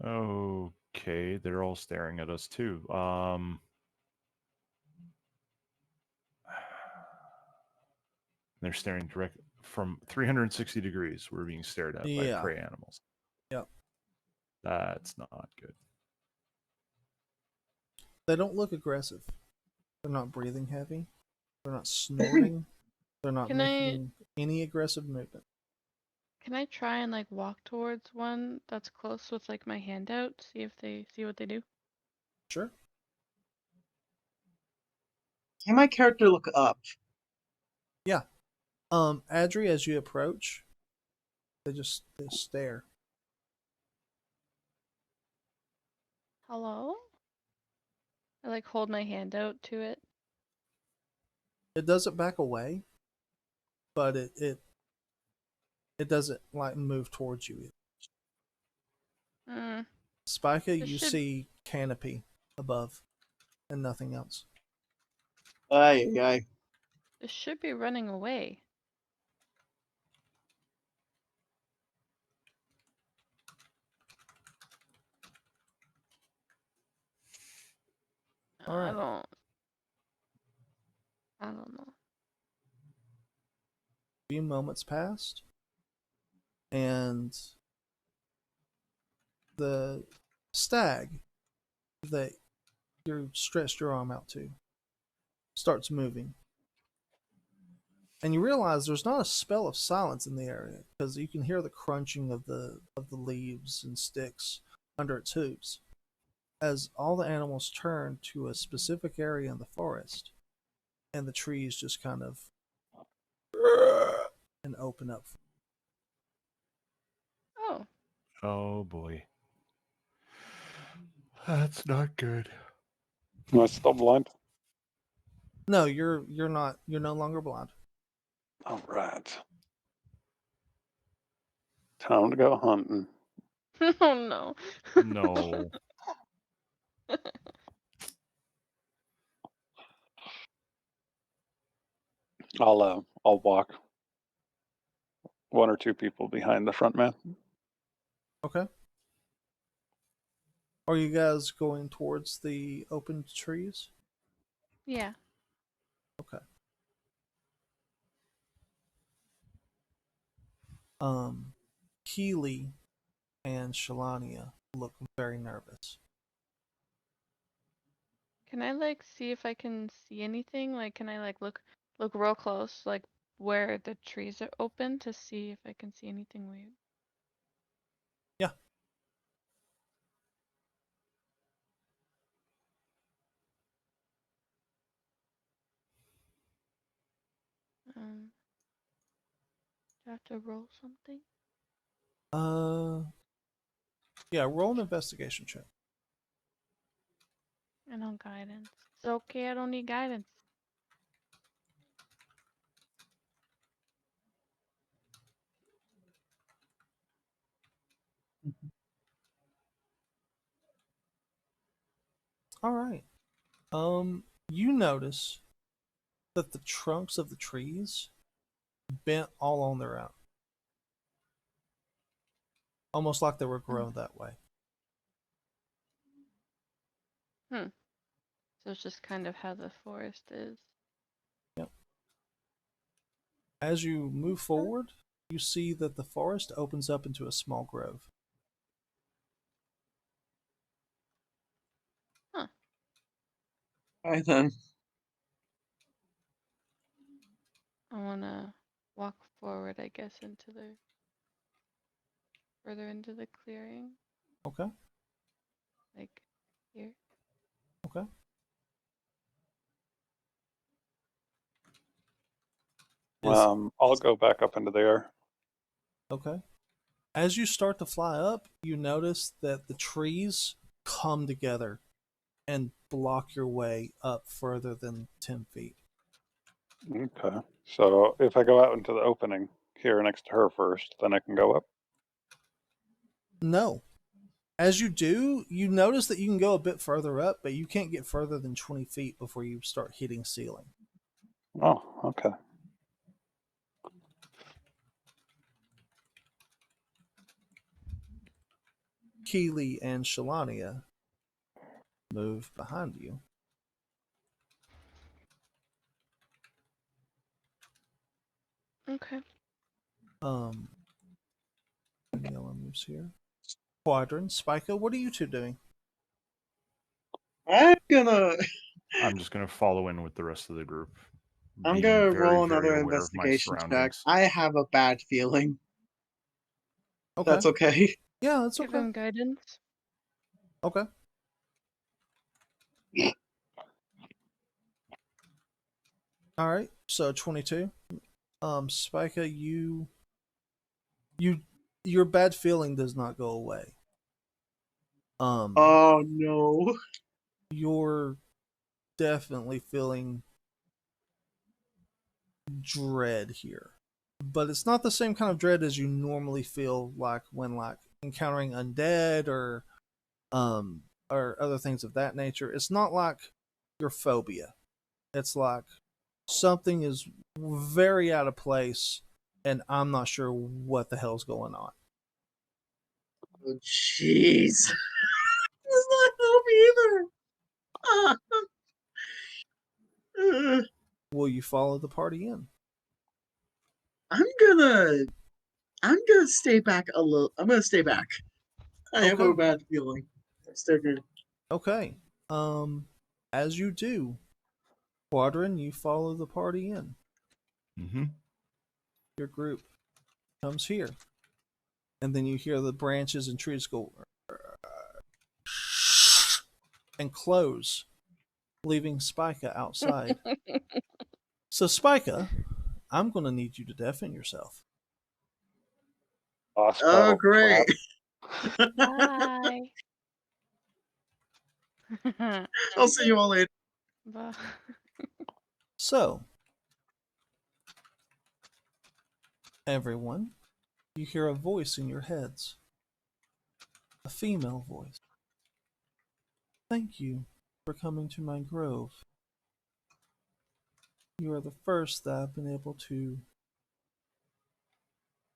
A: at
E: Okay, they're all staring at us too. They're staring direct from 360 degrees. We're being stared at by
A: Yeah.
E: prey animals.
A: Yep.
E: That's not good.
A: They don't look aggressive. They're not breathing heavy. They're not snorting. They're not
C: Can I
A: making any aggressive movement.
C: can I try and like walk towards one that's close with like my hand out, see if they see what they do?
A: Sure.
F: Can my character look up?
A: Yeah. Adri, as you approach, they stare.
C: Hello? I like hold my hand out to it.
A: It doesn't back away, but it doesn't like move towards you.
C: Hmm.
A: Spica,
C: This
A: you
C: should-
A: see canopy above and nothing else.
F: Ay, ay.
C: This should be running away.
A: All right.
C: I don't know.
A: A few moments passed, and the stag that you stretched your arm out to starts moving. And you realize there's not a spell of silence in the area because you can hear the crunching of the leaves and sticks under its hooves as all the animals turn to a specific area in the forest, and the trees just kind of and open up.
C: Oh,
E: Oh boy. That's not good.
B: Am I still blind?
A: No, you're not. You're no longer blind.
B: All right. Time to go hunting.
C: oh no.
E: No.
B: I'll walk one or two people behind the front man.
A: Okay. Are you guys going towards the open trees?
C: Yeah.
A: Okay. Keely and Shalania look very nervous.
C: Can I like see if I can see anything? Like, can I like look real close, like where the trees are open to see if I can see anything weird?
A: Yeah.
C: Do I have to roll something?
A: Yeah, roll an investigation check.
C: I know guidance. It's okay, I don't need guidance.
A: All right. You notice that the trunks of the trees bent all on their own, almost like they were grown that way.
C: So it's just kind of how the forest is.
A: Yep. As you move forward, you see that the forest opens up into a small grove.
F: Alright then.
C: I wanna walk forward, I guess, further into the clearing,
A: Okay.
C: like here.
A: Okay.
B: I'll go back up into the air.
A: Okay. As you start to fly up, you notice that the trees come together and block your way up further than 10 feet.
B: Okay. So if I go out into the opening here next to her first, then I can go up.
A: No. As you do, you notice that you can go a bit further up, but you can't get further than 20 feet before you start hitting ceiling.
B: Oh, okay.
A: Keely and Shalania move behind you.
C: Okay.
A: Daniela moves here. Quadrant, Spica, what are you two doing?
F: I'm gonna
E: I'm just gonna follow in with the rest of the group.
F: I'm
E: being
F: gonna
E: very,
F: roll
E: very
F: another
E: aware of my
F: investigation check.
E: surroundings.
F: I have a bad feeling.
A: Okay.
F: That's okay.
A: Yeah, that's
C: Give
A: okay.
C: him guidance.
A: Okay. All right. So 22. Spica, your bad feeling does not go away.
F: Oh no.
A: You're definitely feeling dread here. But it's not the same kind of dread as you normally feel like when like encountering undead or other things of that nature. It's not like your phobia. It's like something is very out of place and I'm not sure what the hell's going on.
F: Oh jeez. Does not help either.
A: Will you follow the party in?
F: I'm gonna stay back a little. I'm gonna stay back. I have a
A: Okay.
F: bad feeling. Sticker.
A: Okay. As you do, Quadrin, you follow the party in.
E: Mm-hmm.
A: Your group comes here. And then you hear the branches and trees go and close, leaving Spica outside. So, Spica, I'm going to need you to deafen yourself.
F: Oh, great.
C: Bye.
F: I'll see you all later.
C: Bye.
A: So, everyone, you hear a voice in your heads. A female voice. Thank you for coming to my grove. You are the first that I've been able to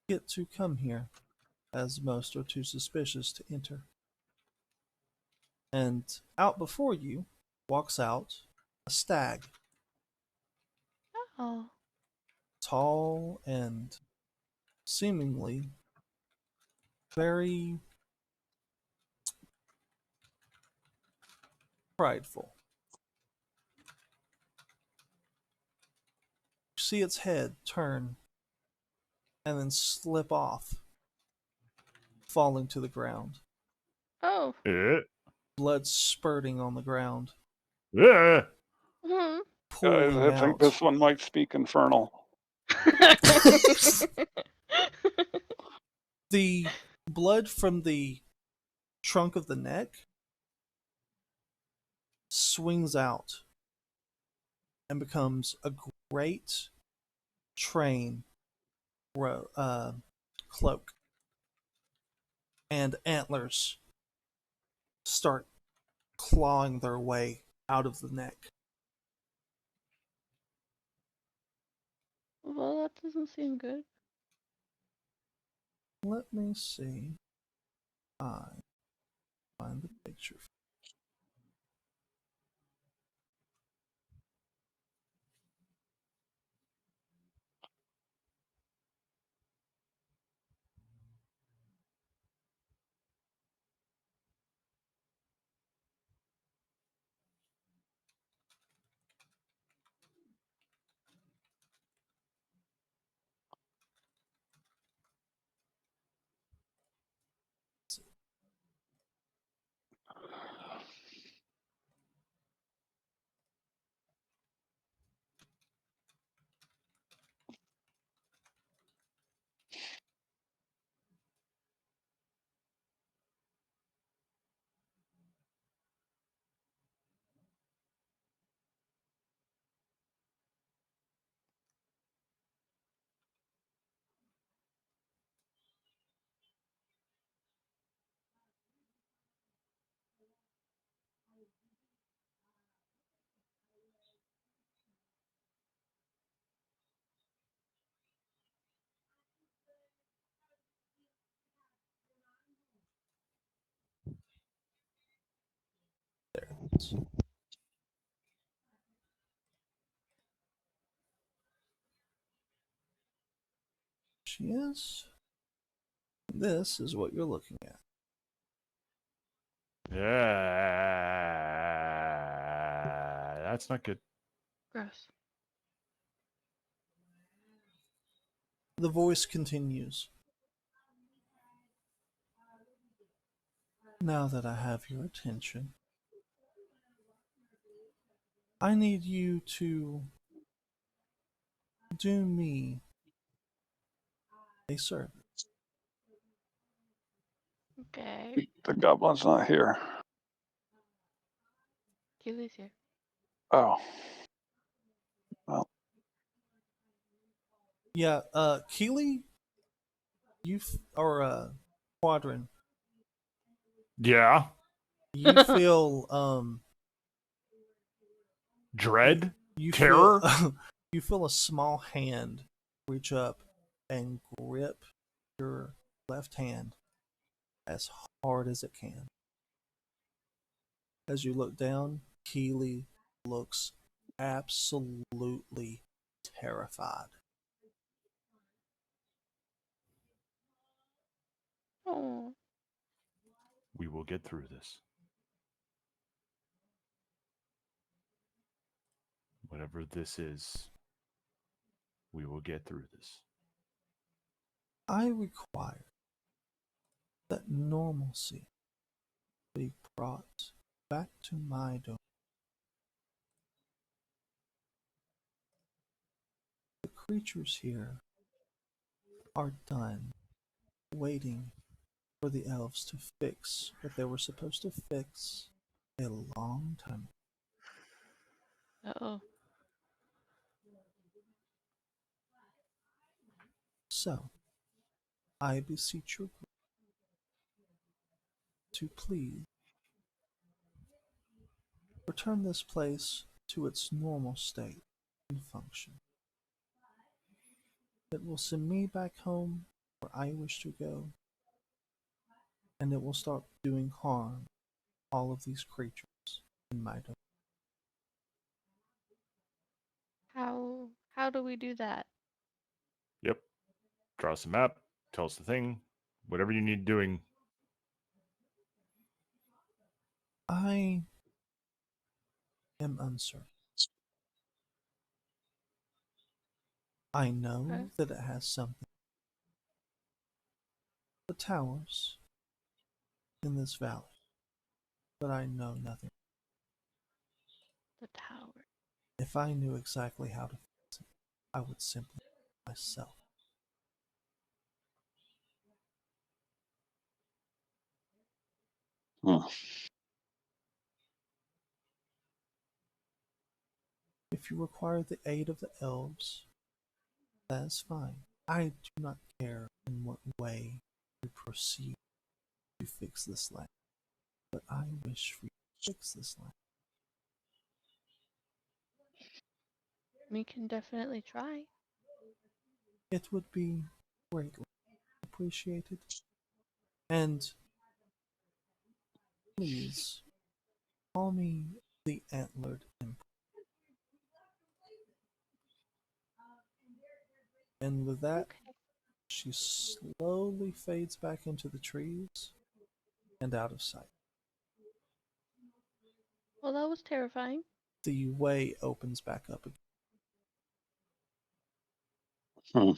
A: get to come here, as most are too suspicious to enter. And out before you walks out a stag,
C: Oh.
A: tall and seemingly very prideful. see its head turn and then slip off, falling to the ground.
C: Oh.
A: Blood spurting on the ground,
C: Hmm.
A: pooling
B: I think
A: out.
B: this one might speak infernal.
A: The blood from the trunk of the neck swings out and becomes a great train cloak, and antlers start clawing their way out of the neck.
C: Well, that doesn't seem good.
A: Let me see. I find the picture. There it is. She is. This is what you're looking at.
E: Yeah, that's not good.
C: Gross.
A: The voice continues. Now that I have your attention, I need you to do me a service.
C: Okay.
B: The goblin's not here.
C: Keely's here.
B: Oh.
A: Yeah, Keely, or Quadrin,
E: Yeah.
A: you feel
E: Dread?
A: you
E: Terror?
A: feel you feel a small hand reach up and grip your left hand as hard as it can. As you look down, Keely looks absolutely terrified.
C: Oh.
E: We will get through this. Whatever this is, we will get through this.
A: I require that normalcy be brought back to my domain. The creatures here are done waiting for the elves to fix what they were supposed to fix a long time ago.
C: Uh-oh.
A: So, I beseech your group to please return this place to its normal state and function. It will send me back home where I wish to go, and it will start doing harm to all of these creatures in my domain.
C: How do we do that?
E: Yep. Draw us a map. Tell us the thing. Whatever you need doing.
A: I am uncertain. I know
C: Okay.
A: that it has something. The towers in this valley, but I know nothing.
C: The tower.
A: If I knew exactly how to fix it, I would simply do it myself.
B: Hmm.
A: If you require the aid of the elves, that is fine. I do not care in what way you proceed to fix this land, but I wish for you to fix this land.
C: We can definitely try.
A: It would be greatly appreciated. And please call me the Antlered Emperor. And with that,
C: Okay.
A: she slowly fades back into the trees and out of sight.
C: Well, that was terrifying.
A: The way opens back up again.
B: Hmm.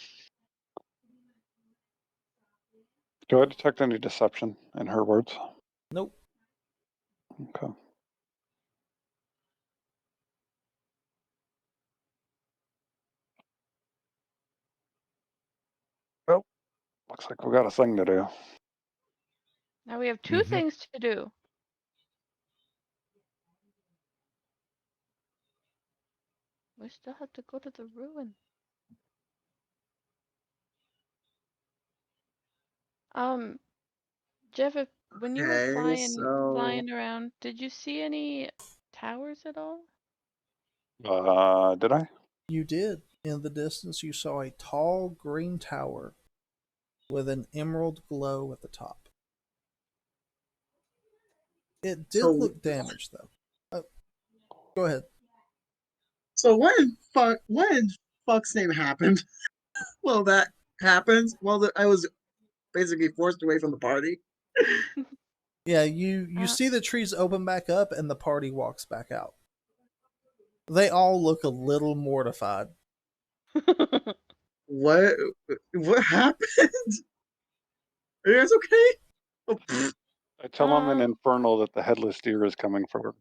B: Do I detect any deception in her words?
A: Nope.
B: Okay. Well, looks like we got a thing to do.
C: Now we have two
E: Mhm.
C: things to do. We still have to go to the ruin. Jeff, when you were
F: Okay, so
C: flying around, did you see any towers at all?
B: Did I?
A: You did. In the distance, you saw a tall green tower with an emerald glow at the top. It did
F: so
A: look damaged, though. Go ahead.
F: so what in fuck's name happened? Well, that happens. Well, I was basically forced away from the party.
A: Yeah, you
C: Uh,
A: see the trees open back up and the party walks back out. They all look a little mortified.
F: What what happened? Are you guys okay? Oh, pfft.
B: I tell him in
C: Um,
B: Infernal that the headless deer is coming for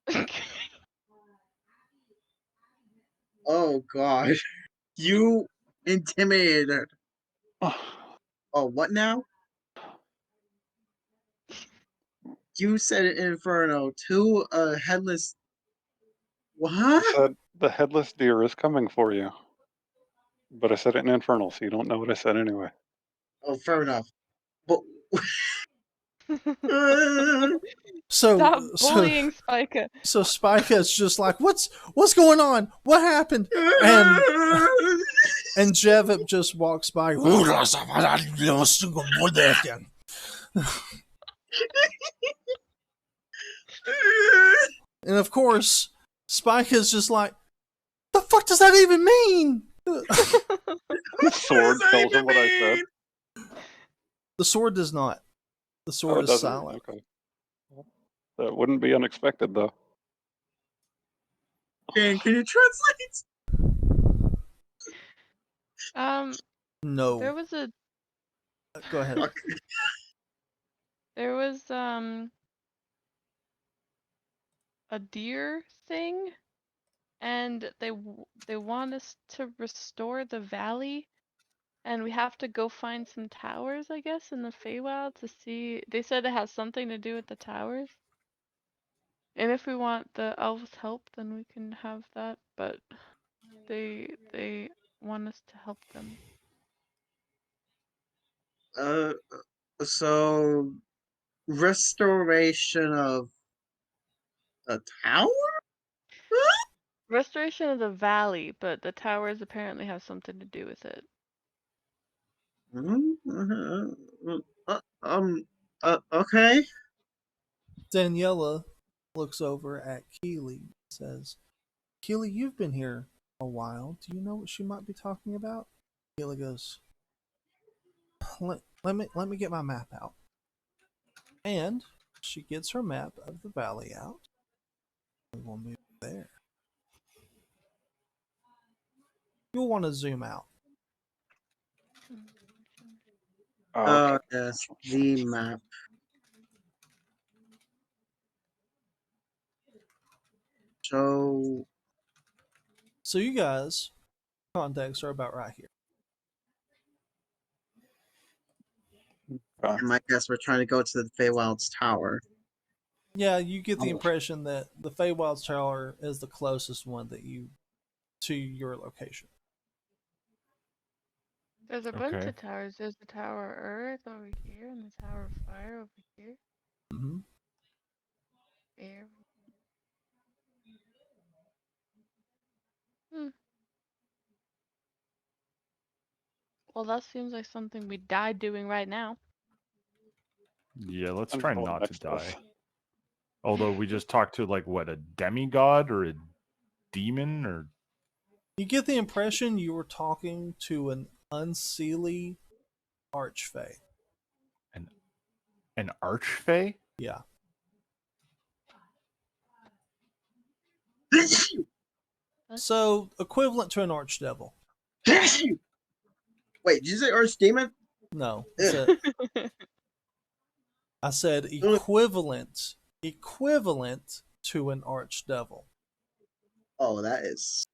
B: her.
F: Oh god, you intimidated. Oh, what now? You said it Inferno to a headless.
B: I
F: What?
B: said the headless deer is coming for you. But I said it in Infernal, so you don't know what I said anyway.
F: Oh, fair enough. But
A: So
C: Stop bullying Spica.
A: so Spika's just like, what's going on? What happened? And Jevip just walks by. And of course, Spika's just like, the fuck does that even mean?
B: The sword tells him what I said.
A: The sword does not. The
B: Oh,
A: sword
B: it
A: is
B: doesn't.
A: silent.
B: Okay. That wouldn't be unexpected, though.
F: Dan, can you translate?
C: There
A: No.
C: was a
A: Go ahead.
F: Fuck.
C: there was a deer thing, and they want us to restore the valley, and we have to go find some towers, I guess, in the Feywild to see. They said it has something to do with the towers. And if we want the elves' help, then we can have that, but they want us to help them.
F: Uh, so restoration of a tower?
C: Restoration of the valley, but the towers apparently have something to do with it.
F: Okay.
A: Daniela looks over at Keely and says, Keely, you've been here a while. Do you know what she might be talking about? Keely goes, let me get my map out. And she gets her map of the valley out. We will move there. you'll want to zoom out.
B: Oh, okay.
F: Yes, the map. So,
A: So you guys, context, are about right here.
F: I guess we're trying to go to the Feywild's tower.
A: Yeah, you get the impression that the Feywild's Tower is the closest one that you to your location.
C: There's a bunch
E: Okay.
C: of towers. There's the Tower of Earth over here, and the Tower of Fire over here.
A: Mm-hmm.
C: Air. Hmm. Well, that seems like something we die doing right now.
E: Yeah, let's
B: I'm
E: try
B: going
E: not to
B: next to us.
E: die. Although we just talked to like what, a demigod or a demon or
A: You get the impression you were talking to an unseelie archfey.
E: an archfey?
A: Yeah. So equivalent to an archdevil.
F: Wait, did you say Archdemon?
A: No,
F: Ugh.
A: I said equivalent to an archdevil.
F: Oh, that is.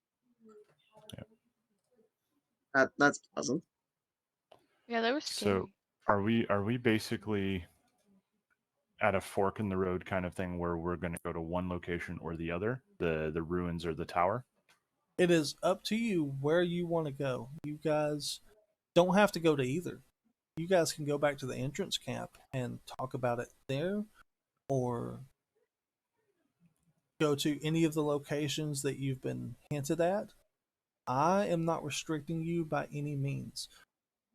F: That's pleasant.
C: Yeah, they were scary.
E: So are we basically at a fork in the road kind of thing where we're going to go to one location or the other, the ruins or the tower?
A: It is up to you where you want to go. You guys don't have to go to either. You guys can go back to the entrance camp and talk about it there, or go to any of the locations that you've been hinted at. I am not restricting you by any means.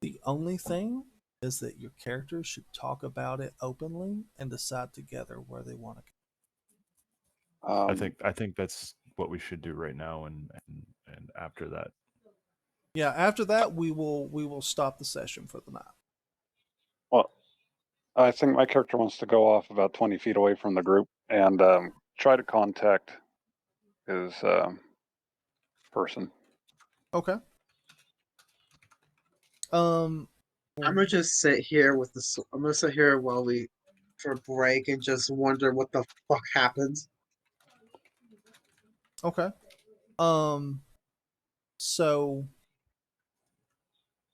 A: The only thing is that your characters should talk about it openly and decide together where they want to go.
E: I think that's what we should do right now, and after that.
A: Yeah, after that we will stop the session for the night.
B: Well, I think my character wants to go off about 20 feet away from the group and try to contact his person.
A: Okay.
F: I'm gonna just sit here with the. I'm gonna sit here while we for a break and just wonder what the fuck happens.
A: Okay. So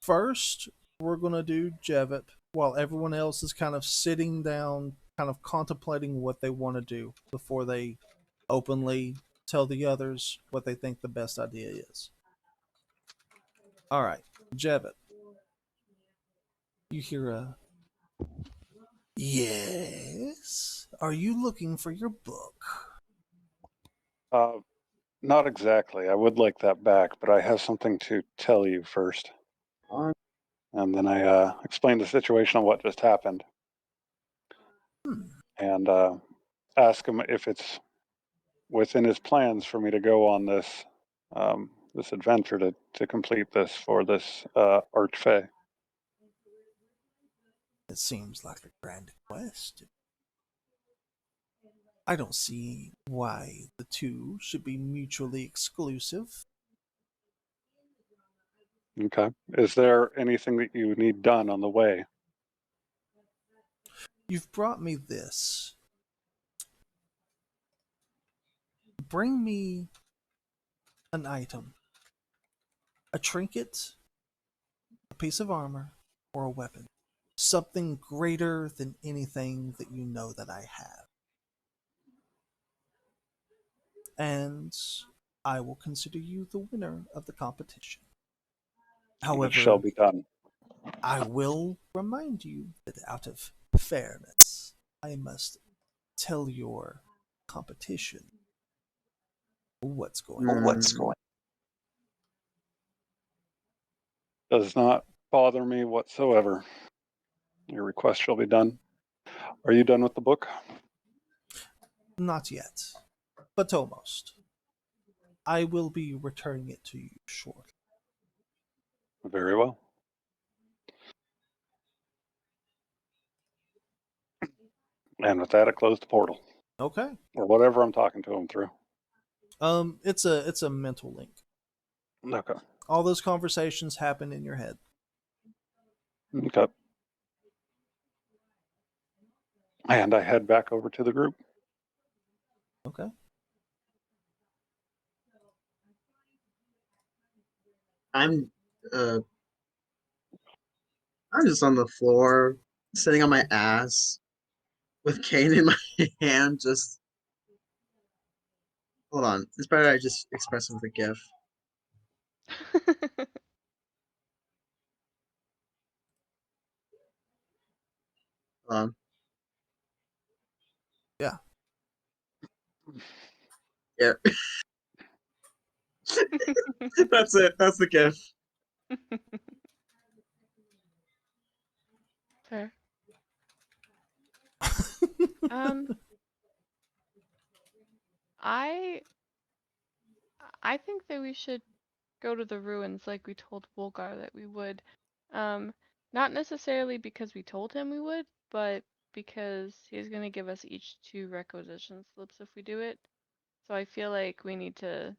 A: first we're gonna do Jevit while everyone else is kind of sitting down, kind of contemplating what they want to do before they openly tell the others what they think the best idea is. All right, Jevit. You hear a yes. Are you looking for your book?
B: Not exactly. I would like that back, but I have something to tell you first. And then I explain the situation of what just happened. And ask him if it's within his plans for me to go on this this adventure to complete this for this archfey.
A: It seems like a grand quest. I don't see why the two should be mutually exclusive.
B: Okay. Is there anything that you need done on the way?
A: You've brought me this. Bring me an item. A trinket, a piece of armor, or a weapon. Something greater than anything that you know that I have. And I will consider you the winner of the competition. However,
B: It shall be done.
A: I will remind you that out of fairness, I must tell your competition what's going on.
B: Does not bother me whatsoever. Your request shall be done. Are you done with the book?
A: Not yet, but almost. I will be returning it to you shortly.
B: Very well. And with that, I close the portal.
A: Okay.
B: Or whatever I'm talking to him through.
A: It's a mental link.
B: Okay.
A: all those conversations happen in your head.
B: Okay. And I head back over to the group.
A: Okay.
F: I'm just on the floor, sitting on my ass, with cane in my hand. Just hold on. It's better I just express it with a GIF. Hold on.
A: Yeah.
F: Yeah. That's it. That's the GIF.
C: Fair. I think that we should go to the ruins like we told Wolgar that we would. Not necessarily because we told him we would, but because he's gonna give us each 2 requisition slips if we do it. So I feel like we need to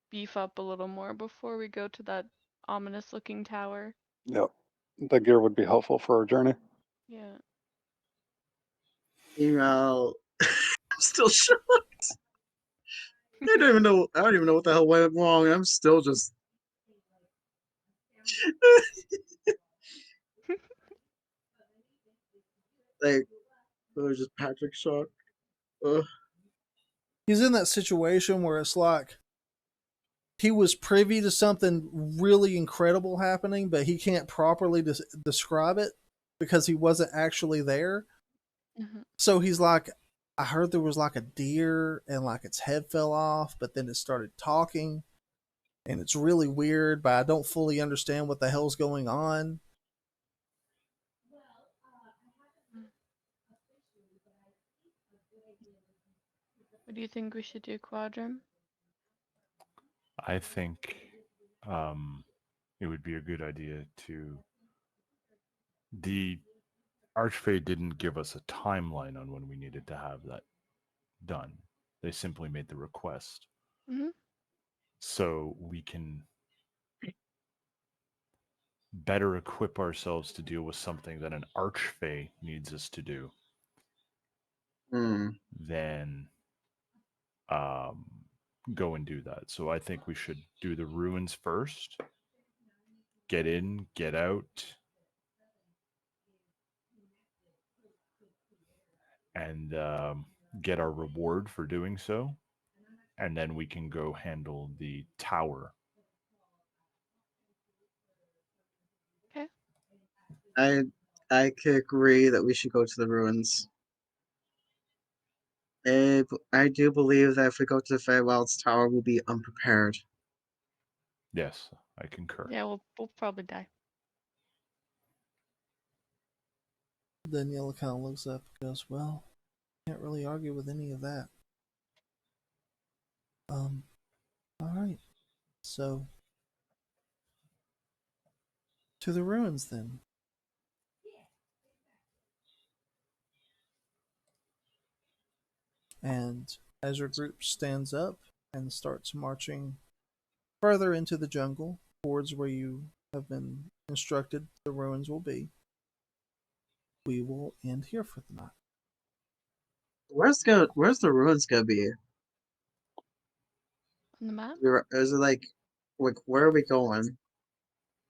C: beef up a little more before we go to that ominous looking tower.
B: Yep. The gear would be helpful for our journey.
C: Yeah.
F: Email. I'm still shocked. I don't even know what the hell went wrong. I'm still just. Like, it was just Patrick shock. Ugh.
A: He's in that situation where it's like he was privy to something really incredible happening, but he can't properly describe it because he wasn't actually there.
C: Mhm.
A: So he's like, I heard there was like a deer and like its head fell off, but then it started talking and it's really weird, but I don't fully understand what the hell's going on.
C: What do you think we should do, Quadrum?
E: I think it would be a good idea to. The Archfey didn't give us a timeline on when we needed to have that done. They simply made the request.
C: Mm-hmm.
E: So we can better equip ourselves to deal with something that an Archfey needs us to do than go and do that. So I think we should do the ruins first. Get in, get out, and get our reward for doing so. And then we can go handle the tower.
C: Okay.
F: I could agree that we should go to the ruins. I do believe that if we go to the Feywild's tower, we'll be unprepared.
E: Yes, I concur.
C: Yeah, we'll probably die.
A: Daniela kind of looks up and goes, well, can't really argue with any of that. All right. So, to the ruins then. And as your group stands up and starts marching further into the jungle towards where you have been instructed the ruins will be, we will end here for the night.
F: Where's the ruins gonna be?
C: On the map?
F: Is it like where are we going?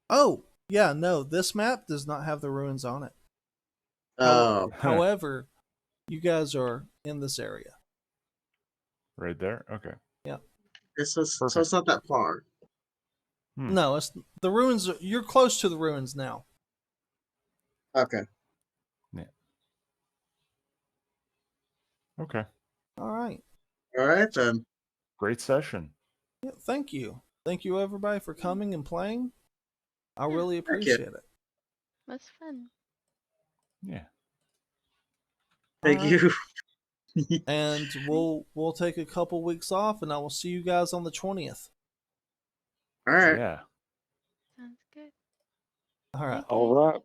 A: Oh, yeah, no, this map does not have the ruins on it.
F: Oh,
A: However, you guys are in this area.
E: Right there? Okay.
A: Yeah.
F: so it's not that far.
A: No, it's the ruins. You're close to the ruins now.
F: Okay.
E: Yeah. Okay.
A: All right.
F: All right then.
E: Great session.
A: Yeah, thank you. Thank you, everybody, for coming and playing. I really
F: thank you.
A: appreciate it.
C: That's fun.
E: Yeah.
F: Thank
A: All right.
F: you.
A: And we'll take a couple weeks off, and I will see you guys on the 20th.
F: All right.
E: Yeah.
C: Sounds good.
A: All right.
C: Okay.
B: All right.